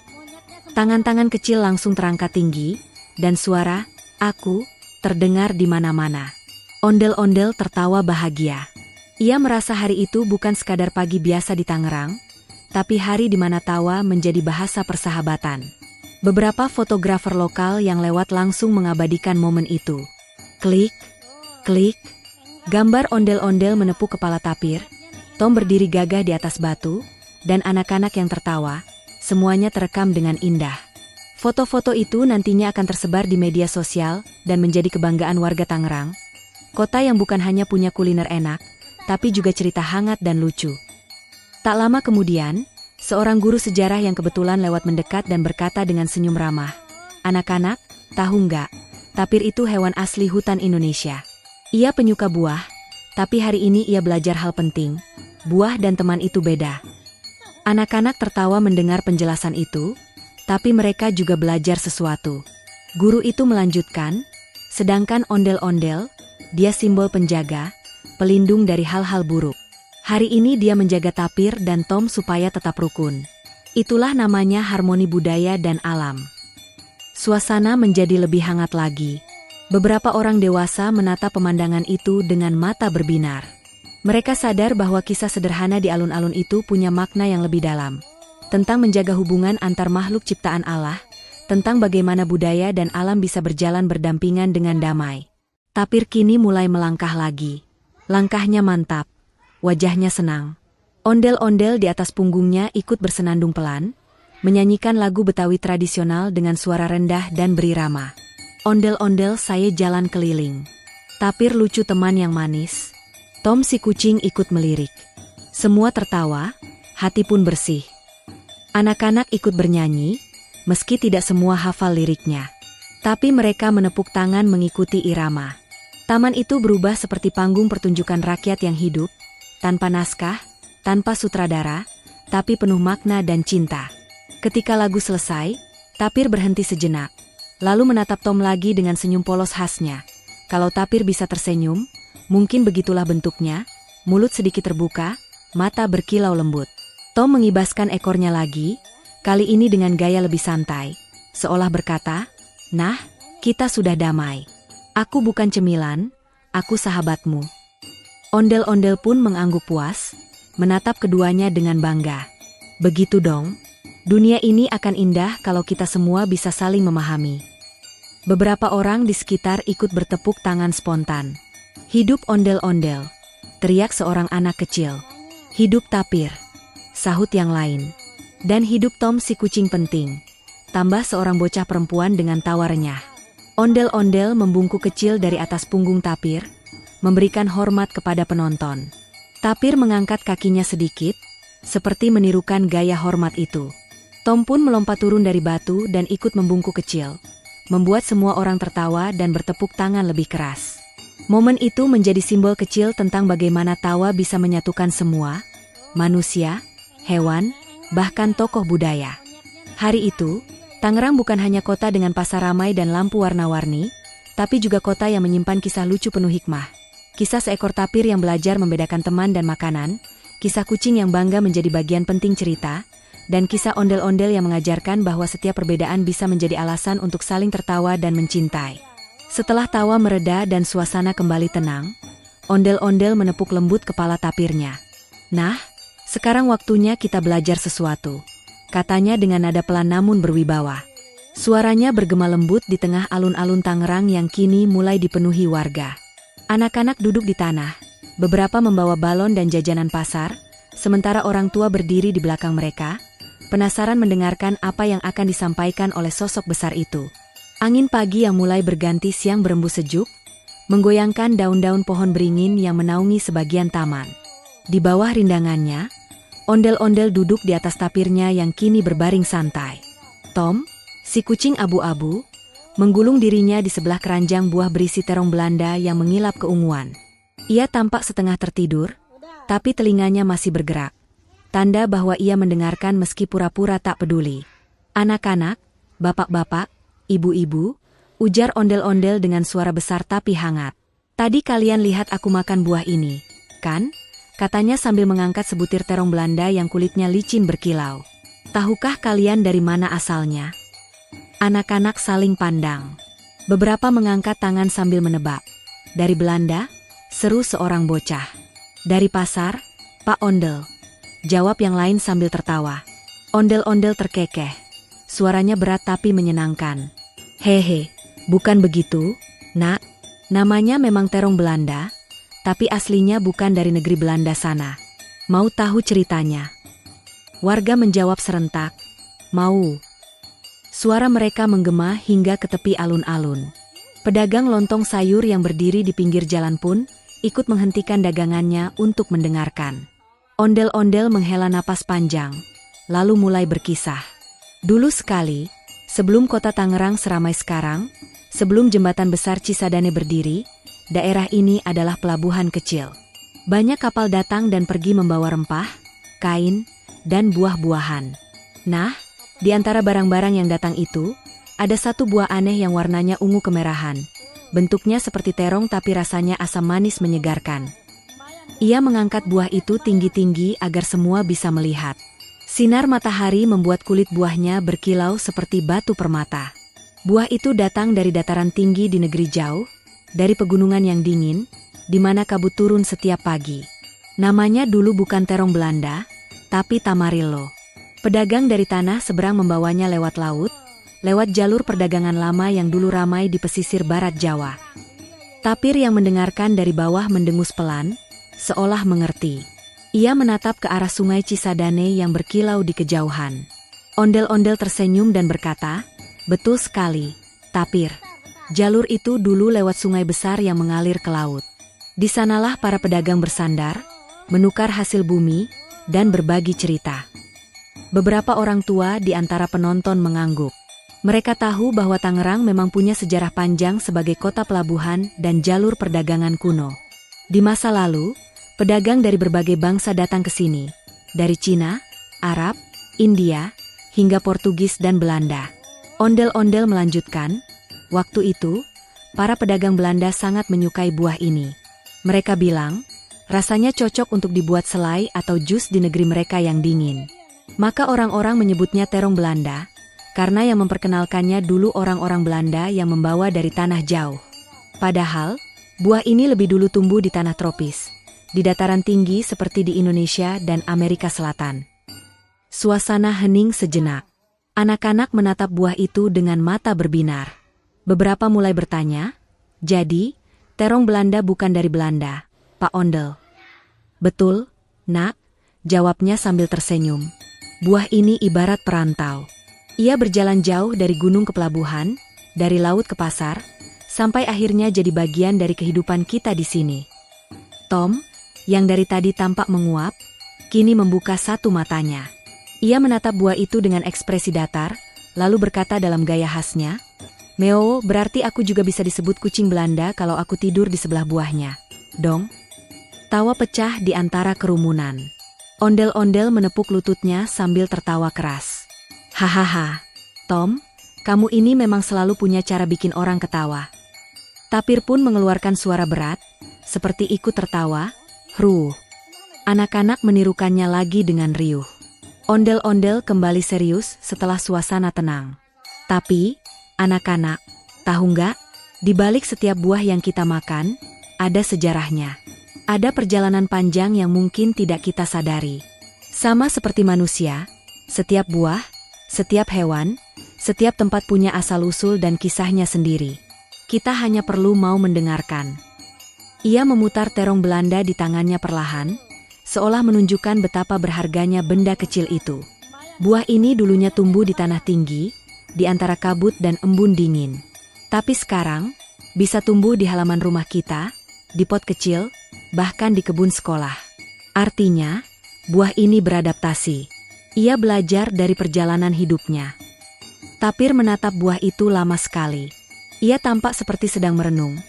Tangan-tangan kecil langsung terangkat tinggi, dan suara, "Aku," terdengar di mana-mana. Ondel-ondel tertawa bahagia. Ia merasa hari itu bukan sekadar pagi biasa di Tangerang, tapi hari di mana tawa menjadi bahasa persahabatan. Beberapa fotografer lokal yang lewat langsung mengabadikan momen itu. Klik, klik. Gambar ondel-ondel menepuk kepala tapir, Tom berdiri gagah di atas batu, dan anak-anak yang tertawa, semuanya terekam dengan indah. Foto-foto itu nantinya akan tersebar di media sosial dan menjadi kebanggaan warga Tangerang, kota yang bukan hanya punya kuliner enak, tapi juga cerita hangat dan lucu. Tak lama kemudian, seorang guru sejarah yang kebetulan lewat mendekat dan berkata dengan senyum ramah, "Anak-anak, tahu nggak, tapir itu hewan asli hutan Indonesia. Ia penyuka buah, tapi hari ini ia belajar hal penting. Buah dan teman itu beda. Anak-anak tertawa mendengar penjelasan itu, tapi mereka juga belajar sesuatu. Guru itu melanjutkan, sedangkan ondel-ondel, dia simbol penjaga, pelindung dari hal-hal buruk. Hari ini dia menjaga Tapir dan Tom supaya tetap rukun. Itulah namanya harmoni budaya dan alam. Suasana menjadi lebih hangat lagi. Beberapa orang dewasa menatap pemandangan itu dengan mata berbinar. Mereka sadar bahwa kisah sederhana di alun-alun itu punya makna yang lebih dalam. Tentang menjaga hubungan antar makhluk ciptaan Allah, tentang bagaimana budaya dan alam bisa berjalan berdampingan dengan damai. Tapir kini mulai melangkah lagi. Langkahnya mantap, wajahnya senang. Ondel-ondel di atas punggungnya ikut bersenandung pelan, menyanyikan lagu Betawi tradisional dengan suara rendah dan berirama. Ondel-ondel saya jalan keliling. Tapir lucu teman yang manis. Tom si kucing ikut melirik. Semua tertawa, hati pun bersih. Anak-anak ikut bernyanyi, meski tidak semua hafal liriknya. Tapi mereka menepuk tangan mengikuti irama. Taman itu berubah seperti panggung pertunjukan rakyat yang hidup, tanpa naskah, tanpa sutradara, tapi penuh makna dan cinta. Ketika lagu selesai, Tapir berhenti sejenak, lalu menatap Tom lagi dengan senyum polos khasnya. Kalau Tapir bisa tersenyum, mungkin begitulah bentuknya, mulut sedikit terbuka, mata berkilau lembut. Tom mengibaskan ekornya lagi, kali ini dengan gaya lebih santai, seolah berkata, "Nah, kita sudah damai. Aku bukan cemilan, aku sahabatmu." Ondel-ondel pun mengangguk puas, menatap keduanya dengan bangga. Begitu dong, dunia ini akan indah kalau kita semua bisa saling memahami. Beberapa orang di sekitar ikut bertepuk tangan spontan. "Hidup ondel-ondel," teriak seorang anak kecil. "Hidup Tapir," sahut yang lain. "Dan hidup Tom si kucing penting," tambah seorang bocah perempuan dengan tawa renyah. Ondel-ondel membungkuk kecil dari atas punggung Tapir, memberikan hormat kepada penonton. Tapir mengangkat kakinya sedikit, seperti menirukan gaya hormat itu. Tom pun melompat turun dari batu dan ikut membungkuk kecil, membuat semua orang tertawa dan bertepuk tangan lebih keras. Momen itu menjadi simbol kecil tentang bagaimana tawa bisa menyatukan semua, manusia, hewan, bahkan tokoh budaya. Hari itu, Tangerang bukan hanya kota dengan pasar ramai dan lampu warna-warni, tapi juga kota yang menyimpan kisah lucu penuh hikmah. Kisah seekor tapir yang belajar membedakan teman dan makanan, kisah kucing yang bangga menjadi bagian penting cerita, dan kisah ondel-ondel yang mengajarkan bahwa setiap perbedaan bisa menjadi alasan untuk saling tertawa dan mencintai. Setelah tawa mereda dan suasana kembali tenang, ondel-ondel menepuk lembut kepala tapirnya. "Nah, sekarang waktunya kita belajar sesuatu," katanya dengan nada pelan namun berwibawa. Suaranya bergema lembut di tengah alun-alun Tangerang yang kini mulai dipenuhi warga. Anak-anak duduk di tanah, beberapa membawa balon dan jajanan pasar, sementara orang tua berdiri di belakang mereka, penasaran mendengarkan apa yang akan disampaikan oleh sosok besar itu. Angin pagi yang mulai berganti siang berembus sejuk, menggoyangkan daun-daun pohon beringin yang menaungi sebagian taman. Di bawah rindangannya, ondel-ondel duduk di atas tapirnya yang kini berbaring santai. Tom, si kucing abu-abu, menggulung dirinya di sebelah keranjang buah berisi terong Belanda yang mengilap keunguan. Ia tampak setengah tertidur, tapi telinganya masih bergerak. Tanda bahwa ia mendengarkan meski pura-pura tak peduli. "Anak-anak, bapak-bapak, ibu-ibu," ujar ondel-ondel dengan suara besar tapi hangat. "Tadi kalian lihat aku makan buah ini, kan?" katanya sambil mengangkat sebutir terong Belanda yang kulitnya licin berkilau. "Tahukah kalian dari mana asalnya?" Anak-anak saling pandang. Beberapa mengangkat tangan sambil menebak. "Dari Belanda?" seru seorang bocah. "Dari pasar, Pak Ondel," jawab yang lain sambil tertawa. Ondel-ondel terkekeh. Suaranya berat tapi menyenangkan. "Hehe, bukan begitu, Nak. Namanya memang terong Belanda, tapi aslinya bukan dari negeri Belanda sana. Mau tahu ceritanya?" Warga menjawab serentak, "Mau." Suara mereka menggema hingga ke tepi alun-alun. Pedagang lontong sayur yang berdiri di pinggir jalan pun ikut menghentikan dagangannya untuk mendengarkan. Ondel-ondel menghela napas panjang, lalu mulai berkisah. Dulu sekali, sebelum kota Tangerang seramai sekarang, sebelum jembatan besar Cisadane berdiri, daerah ini adalah pelabuhan kecil. Banyak kapal datang dan pergi membawa rempah, kain, dan buah-buahan. Nah, di antara barang-barang yang datang itu, ada satu buah aneh yang warnanya ungu kemerahan. Bentuknya seperti terong tapi rasanya asam manis menyegarkan. Ia mengangkat buah itu tinggi-tinggi agar semua bisa melihat. Sinar matahari membuat kulit buahnya berkilau seperti batu permata. Buah itu datang dari dataran tinggi di negeri jauh, dari pegunungan yang dingin, di mana kabut turun setiap pagi. Namanya dulu bukan terong Belanda, tapi tamarillo. Pedagang dari tanah seberang membawanya lewat laut, lewat jalur perdagangan lama yang dulu ramai di pesisir barat Jawa. Tapir yang mendengarkan dari bawah mendengus pelan, seolah mengerti. Ia menatap ke arah sungai Cisadane yang berkilau di kejauhan. Ondel-ondel tersenyum dan berkata, "Betul sekali, Tapir. Jalur itu dulu lewat sungai besar yang mengalir ke laut. Di sanalah para pedagang bersandar, menukar hasil bumi, dan berbagi cerita." Beberapa orang tua di antara penonton mengangguk. Mereka tahu bahwa Tangerang memang punya sejarah panjang sebagai kota pelabuhan dan jalur perdagangan kuno. Di masa lalu, pedagang dari berbagai bangsa datang ke sini, dari Cina, Arab, India, hingga Portugis dan Belanda. Ondel-ondel melanjutkan, waktu itu, para pedagang Belanda sangat menyukai buah ini. Mereka bilang, rasanya cocok untuk dibuat selai atau jus di negeri mereka yang dingin. Maka orang-orang menyebutnya terong Belanda, karena yang memperkenalkannya dulu orang-orang Belanda yang membawa dari tanah jauh. Padahal, buah ini lebih dulu tumbuh di tanah tropis, di dataran tinggi seperti di Indonesia dan Amerika Selatan. Suasana hening sejenak. Anak-anak menatap buah itu dengan mata berbinar. Beberapa mulai bertanya, "Jadi, terong Belanda bukan dari Belanda, Pak Ondel?" "Betul, Nak," jawabnya sambil tersenyum. "Buah ini ibarat perantau. Ia berjalan jauh dari gunung ke pelabuhan, dari laut ke pasar, sampai akhirnya jadi bagian dari kehidupan kita di sini." Tom, yang dari tadi tampak menguap, kini membuka satu matanya. Ia menatap buah itu dengan ekspresi datar, lalu berkata dalam gaya khasnya, "Meo, berarti aku juga bisa disebut kucing Belanda kalau aku tidur di sebelah buahnya, dong?" Tawa pecah di antara kerumunan. Ondel-ondel menepuk lututnya sambil tertawa keras. "Hahaha, Tom, kamu ini memang selalu punya cara bikin orang ketawa." Tapir pun mengeluarkan suara berat, seperti ikut tertawa, "Hruh." Anak-anak menirukannya lagi dengan riuh. Ondel-ondel kembali serius setelah suasana tenang. "Tapi, anak-anak, tahu nggak? Di balik setiap buah yang kita makan, ada sejarahnya. Ada perjalanan panjang yang mungkin tidak kita sadari. Sama seperti manusia, setiap buah, setiap hewan, setiap tempat punya asal-usul dan kisahnya sendiri. Kita hanya perlu mau mendengarkan." Ia memutar terong Belanda di tangannya perlahan, seolah menunjukkan betapa berharganya benda kecil itu. Buah ini dulunya tumbuh di tanah tinggi, di antara kabut dan embun dingin. Tapi sekarang, bisa tumbuh di halaman rumah kita, di pot kecil, bahkan di kebun sekolah. Artinya, buah ini beradaptasi. Ia belajar dari perjalanan hidupnya. Tapir menatap buah itu lama sekali. Ia tampak seperti sedang merenung.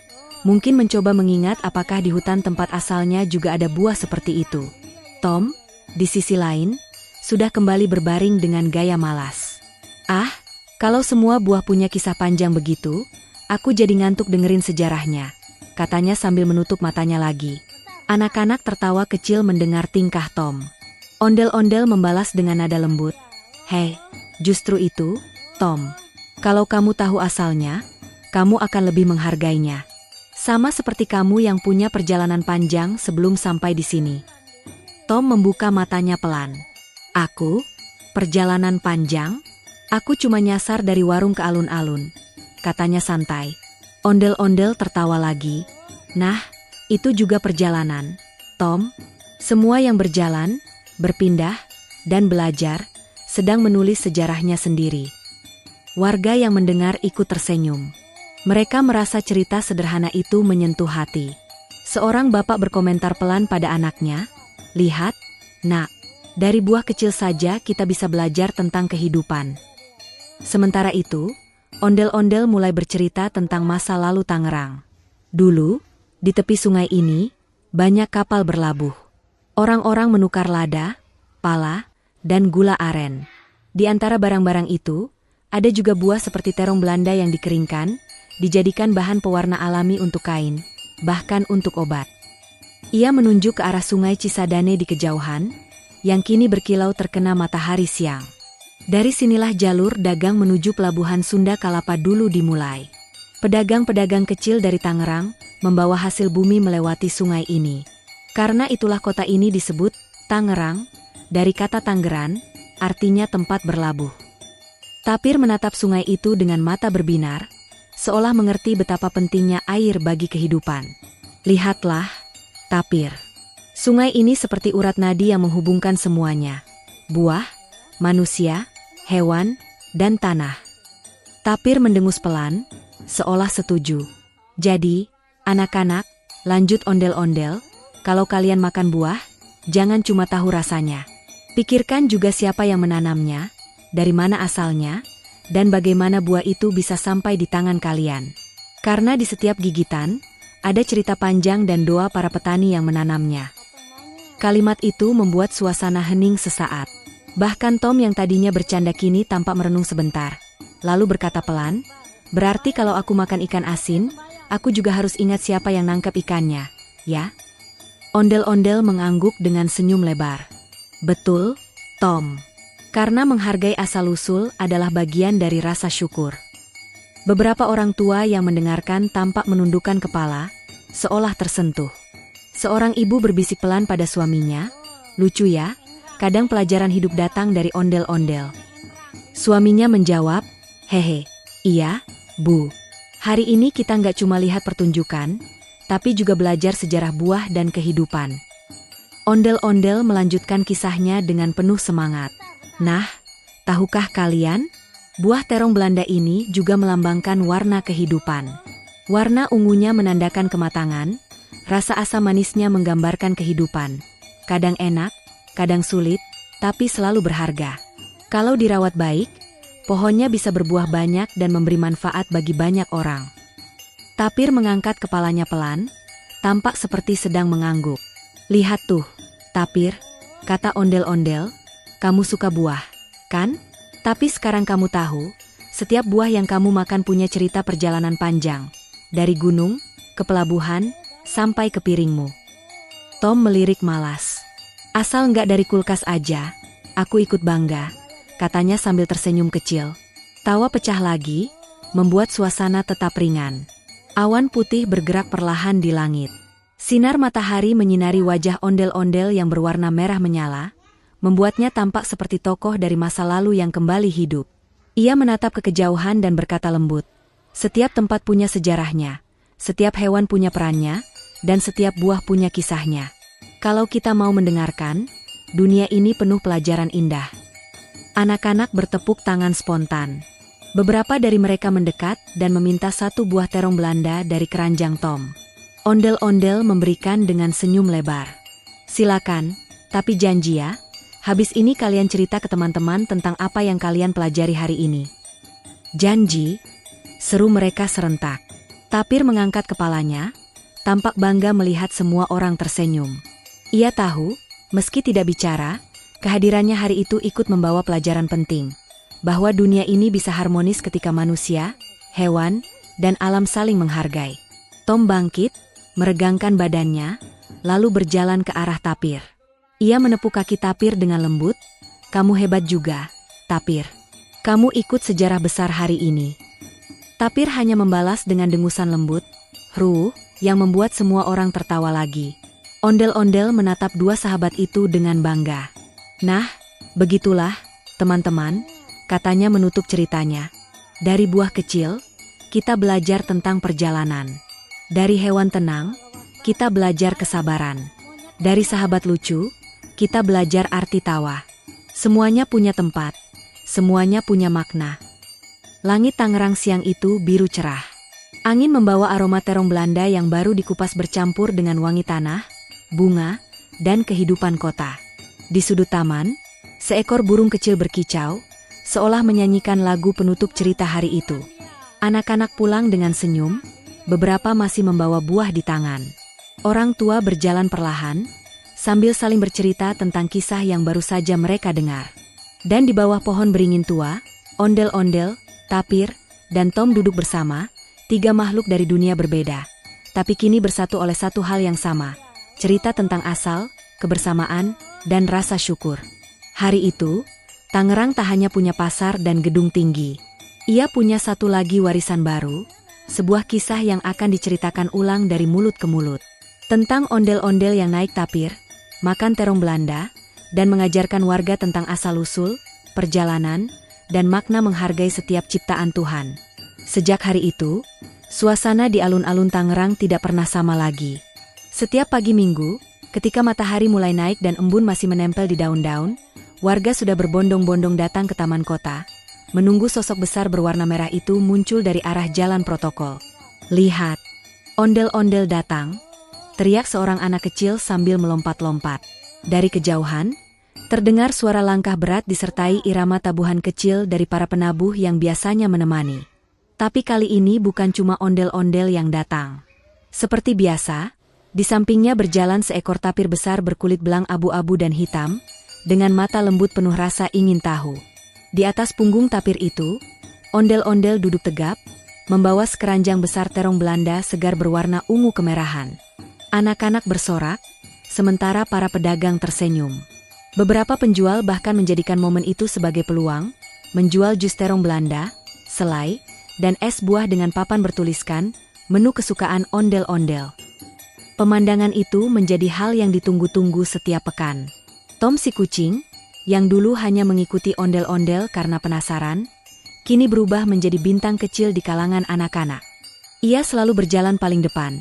Mungkin mencoba mengingat apakah di hutan tempat asalnya juga ada buah seperti itu. Tom, di sisi lain, sudah kembali berbaring dengan gaya malas. "Ah, kalau semua buah punya kisah panjang begitu, aku jadi ngantuk dengerin sejarahnya," katanya sambil menutup matanya lagi. Anak-anak tertawa kecil mendengar tingkah Tom. Ondel-ondel membalas dengan nada lembut, "Hei, justru itu, Tom. Kalau kamu tahu asalnya, kamu akan lebih menghargainya. Sama seperti kamu yang punya perjalanan panjang sebelum sampai di sini." Tom membuka matanya pelan. "Aku? Perjalanan panjang? Aku cuma nyasar dari warung ke alun-alun," katanya santai. Ondel-ondel tertawa lagi. "Nah, itu juga perjalanan, Tom. Semua yang berjalan, berpindah, dan belajar, sedang menulis sejarahnya sendiri." Warga yang mendengar ikut tersenyum. Mereka merasa cerita sederhana itu menyentuh hati. Seorang bapak berkomentar pelan pada anaknya, "Lihat, Nak, dari buah kecil saja kita bisa belajar tentang kehidupan." Sementara itu, ondel-ondel mulai bercerita tentang masa lalu Tangerang. Dulu, di tepi sungai ini, banyak kapal berlabuh. Orang-orang menukar lada, pala, dan gula aren. Di antara barang-barang itu, ada juga buah seperti terong Belanda yang dikeringkan, dijadikan bahan pewarna alami untuk kain, bahkan untuk obat. Ia menunjuk ke arah sungai Cisadane di kejauhan, yang kini berkilau terkena matahari siang. Dari sinilah jalur dagang menuju pelabuhan Sunda Kalapa dulu dimulai. Pedagang-pedagang kecil dari Tangerang membawa hasil bumi melewati sungai ini. Karena itulah kota ini disebut Tangerang, dari kata Tanggeran, artinya tempat berlabuh. Tapir menatap sungai itu dengan mata berbinar, seolah mengerti betapa pentingnya air bagi kehidupan. Lihatlah, Tapir. Sungai ini seperti urat nadi yang menghubungkan semuanya. Buah, manusia, hewan, dan tanah. Tapir mendengus pelan, seolah setuju. Jadi, anak-anak, lanjut ondel-ondel, kalau kalian makan buah, jangan cuma tahu rasanya. Pikirkan juga siapa yang menanamnya, dari mana asalnya, dan bagaimana buah itu bisa sampai di tangan kalian. Karena di setiap gigitan, ada cerita panjang dan doa para petani yang menanamnya. Kalimat itu membuat suasana hening sesaat. Bahkan Tom yang tadinya bercanda kini tampak merenung sebentar. Lalu berkata pelan, berarti kalau aku makan ikan asin, aku juga harus ingat siapa yang nangkep ikannya, ya? Ondel-ondel mengangguk dengan senyum lebar. Betul, Tom. Karena menghargai asal-usul adalah bagian dari rasa syukur. Beberapa orang tua yang mendengarkan tampak menundukkan kepala, seolah tersentuh. Seorang ibu berbisik pelan pada suaminya, lucu ya, kadang pelajaran hidup datang dari ondel-ondel. Suaminya menjawab, hehe, iya, Bu. Hari ini kita nggak cuma lihat pertunjukan, tapi juga belajar sejarah buah dan kehidupan. Ondel-ondel melanjutkan kisahnya dengan penuh semangat. Nah, tahukah kalian? Buah terong Belanda ini juga melambangkan warna kehidupan. Warna ungunya menandakan kematangan, rasa asam manisnya menggambarkan kehidupan. Kadang enak, kadang sulit, tapi selalu berharga. Kalau dirawat baik, pohonnya bisa berbuah banyak dan memberi manfaat bagi banyak orang. Tapir mengangkat kepalanya pelan, tampak seperti sedang mengangguk. Lihat tuh, Tapir, kata ondel-ondel, kamu suka buah, kan? Tapi sekarang kamu tahu, setiap buah yang kamu makan punya cerita perjalanan panjang. Dari gunung, ke pelabuhan, sampai ke piringmu. Tom melirik malas. Asal nggak dari kulkas aja, aku ikut bangga, katanya sambil tersenyum kecil. Tawa pecah lagi, membuat suasana tetap ringan. Awan putih bergerak perlahan di langit. Sinar matahari menyinari wajah ondel-ondel yang berwarna merah menyala, membuatnya tampak seperti tokoh dari masa lalu yang kembali hidup. Ia menatap ke kejauhan dan berkata lembut, setiap tempat punya sejarahnya, setiap hewan punya perannya, dan setiap buah punya kisahnya. Kalau kita mau mendengarkan, dunia ini penuh pelajaran indah. Anak-anak bertepuk tangan spontan. Beberapa dari mereka mendekat dan meminta satu buah terong Belanda dari keranjang Tom. Ondel-ondel memberikan dengan senyum lebar. Silakan, tapi janji ya, habis ini kalian cerita ke teman-teman tentang apa yang kalian pelajari hari ini. Janji, seru mereka serentak. Tapir mengangkat kepalanya, tampak bangga melihat semua orang tersenyum. Ia tahu, meski tidak bicara, kehadirannya hari itu ikut membawa pelajaran penting, bahwa dunia ini bisa harmonis ketika manusia, hewan, dan alam saling menghargai. Tom bangkit, meregangkan badannya, lalu berjalan ke arah Tapir. Ia menepuk kaki Tapir dengan lembut, kamu hebat juga, Tapir. Kamu ikut sejarah besar hari ini. Tapir hanya membalas dengan dengusan lembut, yang membuat semua orang tertawa lagi. Ondel-ondel menatap dua sahabat itu dengan bangga. Nah, begitulah, teman-teman, katanya menutup ceritanya. Dari buah kecil, kita belajar tentang perjalanan. Dari hewan tenang, kita belajar kesabaran. Dari sahabat lucu, kita belajar arti tawa. Semuanya punya tempat, semuanya punya makna. Langit Tangerang siang itu biru cerah. Angin membawa aroma terong Belanda yang baru dikupas bercampur dengan wangi tanah, bunga, dan kehidupan kota. Di sudut taman, seekor burung kecil berkicau, seolah menyanyikan lagu penutup cerita hari itu. Anak-anak pulang dengan senyum, beberapa masih membawa buah di tangan. Orang tua berjalan perlahan, sambil saling bercerita tentang kisah yang baru saja mereka dengar. Dan di bawah pohon beringin tua, ondel-ondel, tapir, dan Tom duduk bersama, tiga makhluk dari dunia berbeda. Tapi kini bersatu oleh satu hal yang sama, cerita tentang asal, kebersamaan, dan rasa syukur. Hari itu, Tangerang tak hanya punya pasar dan gedung tinggi. Ia punya satu lagi warisan baru, sebuah kisah yang akan diceritakan ulang dari mulut ke mulut. Tentang ondel-ondel yang naik tapir, makan terong Belanda, dan mengajarkan warga tentang asal-usul, perjalanan, dan makna menghargai setiap ciptaan Tuhan. Sejak hari itu, suasana di alun-alun Tangerang tidak pernah sama lagi. Setiap pagi Minggu, ketika matahari mulai naik dan embun masih menempel di daun-daun, warga sudah berbondong-bondong datang ke taman kota, menunggu sosok besar berwarna merah itu muncul dari arah jalan protokol. "Lihat, ondel-ondel datang!" teriak seorang anak kecil sambil melompat-lompat. Dari kejauhan, terdengar suara langkah berat disertai irama tabuhan kecil dari para penabuh yang biasanya menemani. Tapi kali ini bukan cuma ondel-ondel yang datang. Seperti biasa, di sampingnya berjalan seekor tapir besar berkulit belang abu-abu dan hitam, dengan mata lembut penuh rasa ingin tahu. Di atas punggung tapir itu, ondel-ondel duduk tegap, membawa sekeranjang besar terong Belanda segar berwarna ungu kemerahan. Anak-anak bersorak, sementara para pedagang tersenyum. Beberapa penjual bahkan menjadikan momen itu sebagai peluang, menjual jus terong Belanda, selai, dan es buah dengan papan bertuliskan, menu kesukaan ondel-ondel. Pemandangan itu menjadi hal yang ditunggu-tunggu setiap pekan. Tom si kucing, yang dulu hanya mengikuti ondel-ondel karena penasaran, kini berubah menjadi bintang kecil di kalangan anak-anak. Ia selalu berjalan paling depan,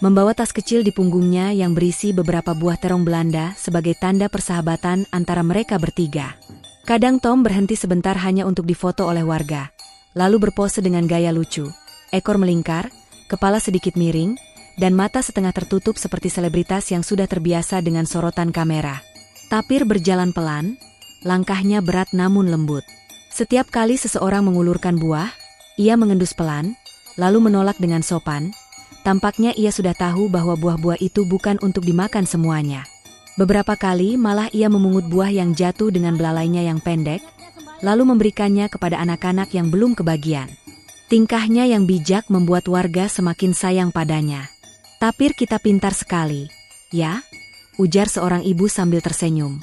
membawa tas kecil di punggungnya yang berisi beberapa buah terong Belanda sebagai tanda persahabatan antara mereka bertiga. Kadang Tom berhenti sebentar hanya untuk difoto oleh warga, lalu berpose dengan gaya lucu, ekor melingkar, kepala sedikit miring, dan mata setengah tertutup seperti selebritas yang sudah terbiasa dengan sorotan kamera. Tapir berjalan pelan, langkahnya berat namun lembut. Setiap kali seseorang mengulurkan buah, ia mengendus pelan, lalu menolak dengan sopan. Tampaknya ia sudah tahu bahwa buah-buah itu bukan untuk dimakan semuanya. Beberapa kali malah ia memungut buah yang jatuh dengan belalainya yang pendek, lalu memberikannya kepada anak-anak yang belum kebagian. Tingkahnya yang bijak membuat warga semakin sayang padanya. "Tapir kita pintar sekali, ya?" ujar seorang ibu sambil tersenyum.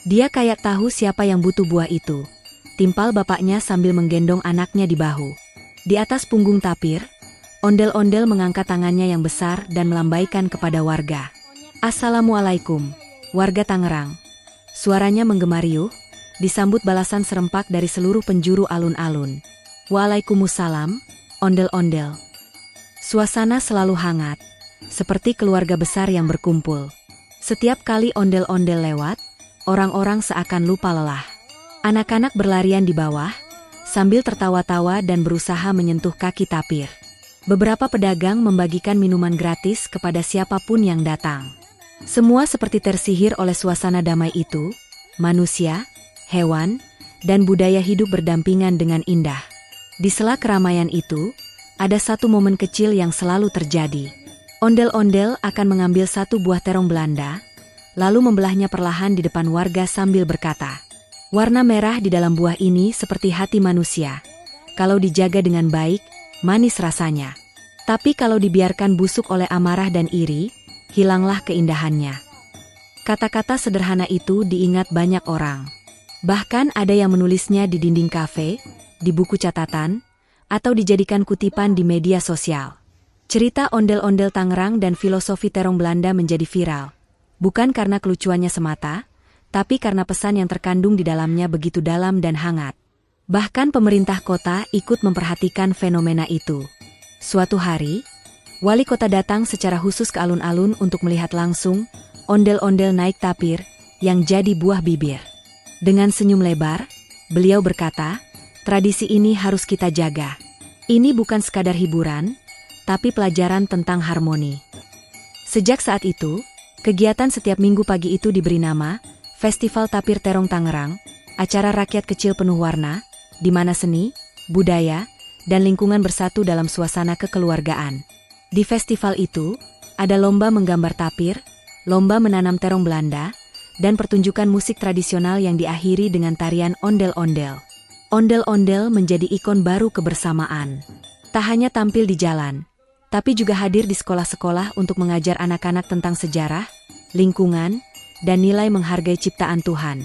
Dia kayak tahu siapa yang butuh buah itu, timpal bapaknya sambil menggendong anaknya di bahu. Di atas punggung tapir, ondel-ondel mengangkat tangannya yang besar dan melambaikan kepada warga. "Assalamualaikum, warga Tangerang." Suaranya menggema riuh, disambut balasan serempak dari seluruh penjuru alun-alun. "Waalaikumsalam, ondel-ondel." Suasana selalu hangat, seperti keluarga besar yang berkumpul. Setiap kali ondel-ondel lewat, orang-orang seakan lupa lelah. Anak-anak berlarian di bawah, sambil tertawa-tawa dan berusaha menyentuh kaki tapir. Beberapa pedagang membagikan minuman gratis kepada siapapun yang datang. Semua seperti tersihir oleh suasana damai itu, manusia, hewan, dan budaya hidup berdampingan dengan indah. Di sela keramaian itu, ada satu momen kecil yang selalu terjadi. Ondel-ondel akan mengambil satu buah terong Belanda, lalu membelahnya perlahan di depan warga sambil berkata, "Warna merah di dalam buah ini seperti hati manusia. Kalau dijaga dengan baik, manis rasanya. Tapi kalau dibiarkan busuk oleh amarah dan iri, hilanglah keindahannya." Kata-kata sederhana itu diingat banyak orang. Bahkan ada yang menulisnya di dinding kafe, di buku catatan, atau dijadikan kutipan di media sosial. Cerita ondel-ondel Tangerang dan filosofi terong Belanda menjadi viral. Bukan karena kelucuannya semata, tapi karena pesan yang terkandung di dalamnya begitu dalam dan hangat. Bahkan pemerintah kota ikut memperhatikan fenomena itu. Suatu hari, wali kota datang secara khusus ke alun-alun untuk melihat langsung ondel-ondel naik tapir yang jadi buah bibir. Dengan senyum lebar, beliau berkata, "Tradisi ini harus kita jaga. Ini bukan sekadar hiburan, tapi pelajaran tentang harmoni." Sejak saat itu, kegiatan setiap minggu pagi itu diberi nama Festival Tapir Terong Tangerang, acara rakyat kecil penuh warna, di mana seni, budaya, dan lingkungan bersatu dalam suasana kekeluargaan. Di festival itu, ada lomba menggambar tapir, lomba menanam terong Belanda, dan pertunjukan musik tradisional yang diakhiri dengan tarian ondel-ondel. Ondel-ondel menjadi ikon baru kebersamaan. Tak hanya tampil di jalan, tapi juga hadir di sekolah-sekolah untuk mengajar anak-anak tentang sejarah, lingkungan, dan nilai menghargai ciptaan Tuhan.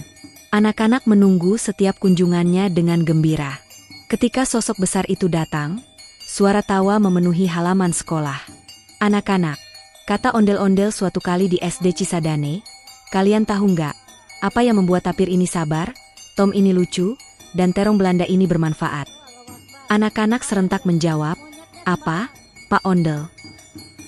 Anak-anak menunggu setiap kunjungannya dengan gembira. Ketika sosok besar itu datang, suara tawa memenuhi halaman sekolah. "Anak-anak," kata ondel-ondel suatu kali di SD Cisadane, "kalian tahu nggak, apa yang membuat tapir ini sabar, Tom ini lucu, dan terong Belanda ini bermanfaat?" Anak-anak serentak menjawab, "Apa, Pak Ondel?"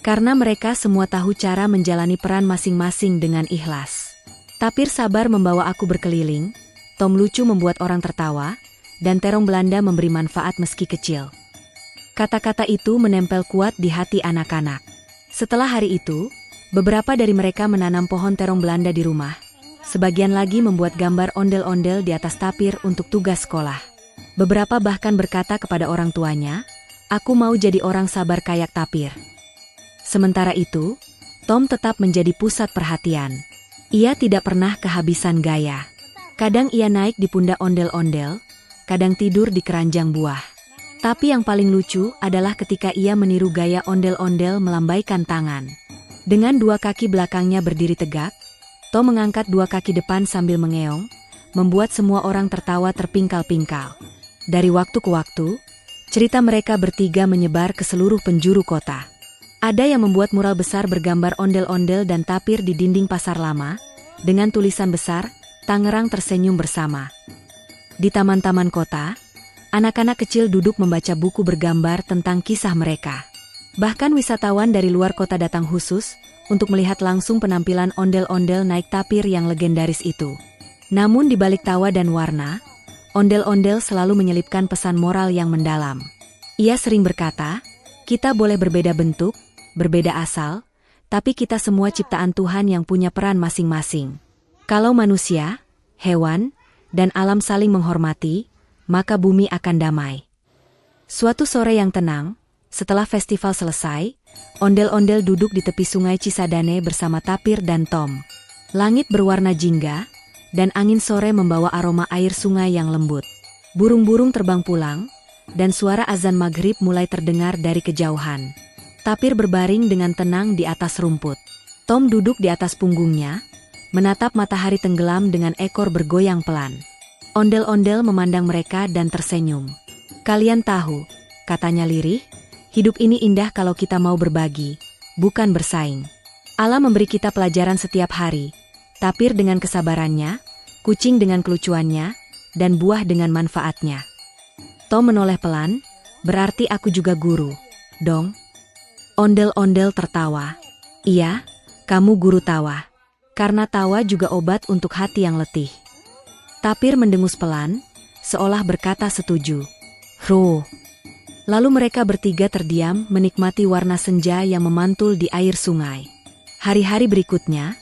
Karena mereka semua tahu cara menjalani peran masing-masing dengan ikhlas. Tapir sabar membawa aku berkeliling, Tom lucu membuat orang tertawa, dan terong Belanda memberi manfaat meski kecil. Kata-kata itu menempel kuat di hati anak-anak. Setelah hari itu, beberapa dari mereka menanam pohon terong Belanda di rumah. Sebagian lagi membuat gambar ondel-ondel di atas tapir untuk tugas sekolah. Beberapa bahkan berkata kepada orang tuanya, "Aku mau jadi orang sabar kayak tapir." Sementara itu, Tom tetap menjadi pusat perhatian. Ia tidak pernah kehabisan gaya. Kadang ia naik di pundak ondel-ondel, kadang tidur di keranjang buah. Tapi yang paling lucu adalah ketika ia meniru gaya ondel-ondel melambaikan tangan. Dengan dua kaki belakangnya berdiri tegak, Tom mengangkat dua kaki depan sambil mengeong, membuat semua orang tertawa terpingkal-pingkal. Dari waktu ke waktu, cerita mereka bertiga menyebar ke seluruh penjuru kota. Ada yang membuat mural besar bergambar ondel-ondel dan tapir di dinding pasar lama, dengan tulisan besar, "Tangerang tersenyum bersama." Di taman-taman kota, anak-anak kecil duduk membaca buku bergambar tentang kisah mereka. Bahkan wisatawan dari luar kota datang khusus untuk melihat langsung penampilan ondel-ondel naik tapir yang legendaris itu. Namun di balik tawa dan warna, ondel-ondel selalu menyelipkan pesan moral yang mendalam. Ia sering berkata, "Kita boleh berbeda bentuk, berbeda asal, tapi kita semua ciptaan Tuhan yang punya peran masing-masing. Kalau manusia, hewan, dan alam saling menghormati, maka bumi akan damai." Suatu sore yang tenang, setelah festival selesai, ondel-ondel duduk di tepi sungai Cisadane bersama Tapir dan Tom. Langit berwarna jingga, dan angin sore membawa aroma air sungai yang lembut. Burung-burung terbang pulang, dan suara azan maghrib mulai terdengar dari kejauhan. Tapir berbaring dengan tenang di atas rumput. Tom duduk di atas punggungnya, menatap matahari tenggelam dengan ekor bergoyang pelan. Ondel-ondel memandang mereka dan tersenyum. "Kalian tahu," katanya lirih, "hidup ini indah kalau kita mau berbagi, bukan bersaing. Allah memberi kita pelajaran setiap hari, tapir dengan kesabarannya, kucing dengan kelucuannya, dan buah dengan manfaatnya." Tom menoleh pelan, "Berarti aku juga guru, dong?" Ondel-ondel tertawa. "Iya, kamu guru tawa. Karena tawa juga obat untuk hati yang letih." Tapir mendengus pelan, seolah berkata setuju. "Ruh." Lalu mereka bertiga terdiam menikmati warna senja yang memantul di air sungai. Hari-hari berikutnya,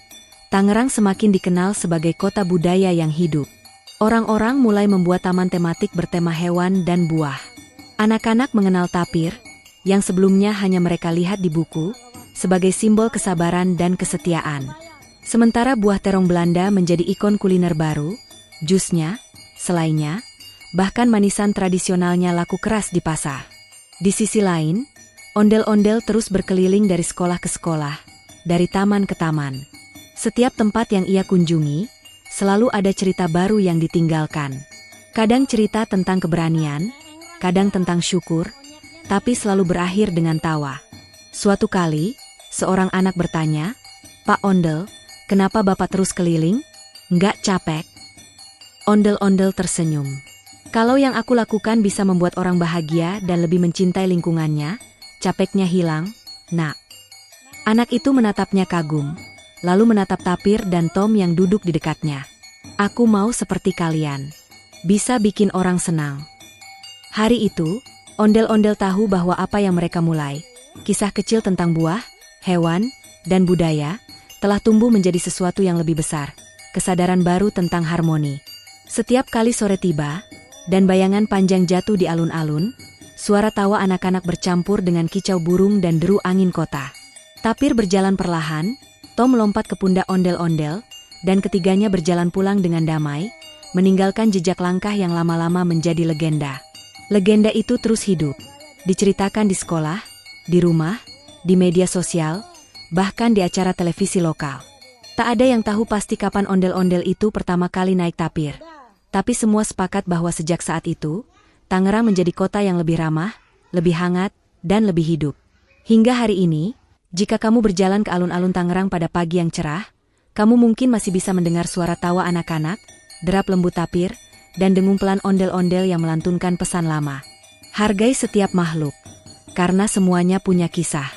Tangerang semakin dikenal sebagai kota budaya yang hidup. Orang-orang mulai membuat taman tematik bertema hewan dan buah. Anak-anak mengenal tapir, yang sebelumnya hanya mereka lihat di buku, sebagai simbol kesabaran dan kesetiaan. Sementara buah terong Belanda menjadi ikon kuliner baru, jusnya, selainya, bahkan manisan tradisionalnya laku keras di pasar. Di sisi lain, ondel-ondel terus berkeliling dari sekolah ke sekolah, dari taman ke taman. Setiap tempat yang ia kunjungi, selalu ada cerita baru yang ditinggalkan. Kadang cerita tentang keberanian, kadang tentang syukur, tapi selalu berakhir dengan tawa. Suatu kali, seorang anak bertanya, "Pak Ondel, kenapa Bapak terus keliling? Nggak capek?" Ondel-ondel tersenyum. "Kalau yang aku lakukan bisa membuat orang bahagia dan lebih mencintai lingkungannya, capeknya hilang, Nak." Anak itu menatapnya kagum, lalu menatap Tapir dan Tom yang duduk di dekatnya. "Aku mau seperti kalian. Bisa bikin orang senang." Hari itu, ondel-ondel tahu bahwa apa yang mereka mulai, kisah kecil tentang buah, hewan, dan budaya, telah tumbuh menjadi sesuatu yang lebih besar, kesadaran baru tentang harmoni. Setiap kali sore tiba, dan bayangan panjang jatuh di alun-alun, suara tawa anak-anak bercampur dengan kicau burung dan deru angin kota. Tapir berjalan perlahan, Tom melompat ke pundak ondel-ondel, dan ketiganya berjalan pulang dengan damai, meninggalkan jejak langkah yang lama-lama menjadi legenda. Legenda itu terus hidup, diceritakan di sekolah, di rumah, di media sosial, bahkan di acara televisi lokal. Tak ada yang tahu pasti kapan ondel-ondel itu pertama kali naik tapir. Tapi semua sepakat bahwa sejak saat itu, Tangerang menjadi kota yang lebih ramah, lebih hangat, dan lebih hidup. Hingga hari ini, jika kamu berjalan ke alun-alun Tangerang pada pagi yang cerah, kamu mungkin masih bisa mendengar suara tawa anak-anak, derap lembu tapir, dan dengung pelan ondel-ondel yang melantunkan pesan lama. Hargai setiap makhluk, karena semuanya punya kisah.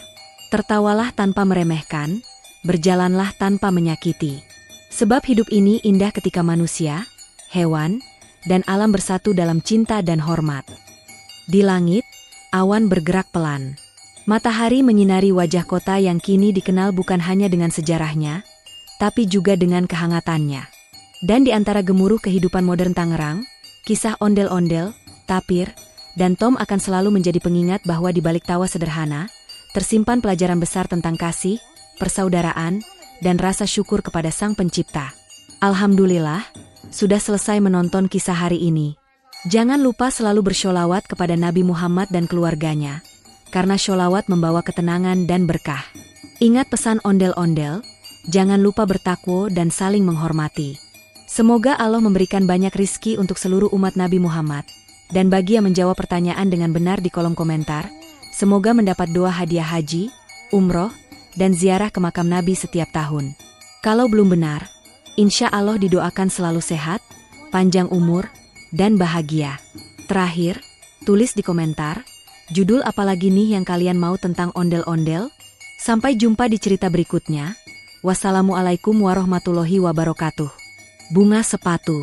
Tertawalah tanpa meremehkan, berjalanlah tanpa menyakiti. Sebab hidup ini indah ketika manusia, hewan, dan alam bersatu dalam cinta dan hormat. Di langit, awan bergerak pelan. Matahari menyinari wajah kota yang kini dikenal bukan hanya dengan sejarahnya, tapi juga dengan kehangatannya. Dan di antara gemuruh kehidupan modern Tangerang, kisah ondel-ondel, tapir, dan Tom akan selalu menjadi pengingat bahwa di balik tawa sederhana, tersimpan pelajaran besar tentang kasih, persaudaraan, dan rasa syukur kepada Sang Pencipta. Alhamdulillah, sudah selesai menonton kisah hari ini. Jangan lupa selalu bersholawat kepada Nabi Muhammad dan keluarganya, karena sholawat membawa ketenangan dan berkah. Ingat pesan ondel-ondel, jangan lupa bertakwa dan saling menghormati. Semoga Allah memberikan banyak rizki untuk seluruh umat Nabi Muhammad. Dan bagi yang menjawab pertanyaan dengan benar di kolom komentar, semoga mendapat doa hadiah haji, umroh, dan ziarah ke makam Nabi setiap tahun. Kalau belum benar, insya Allah didoakan selalu sehat, panjang umur, dan bahagia. Terakhir, tulis di komentar, judul apalagi nih yang kalian mau tentang ondel-ondel? Sampai jumpa di cerita berikutnya. Wassalamualaikum warahmatullahi wabarakatuh. Bunga sepatu.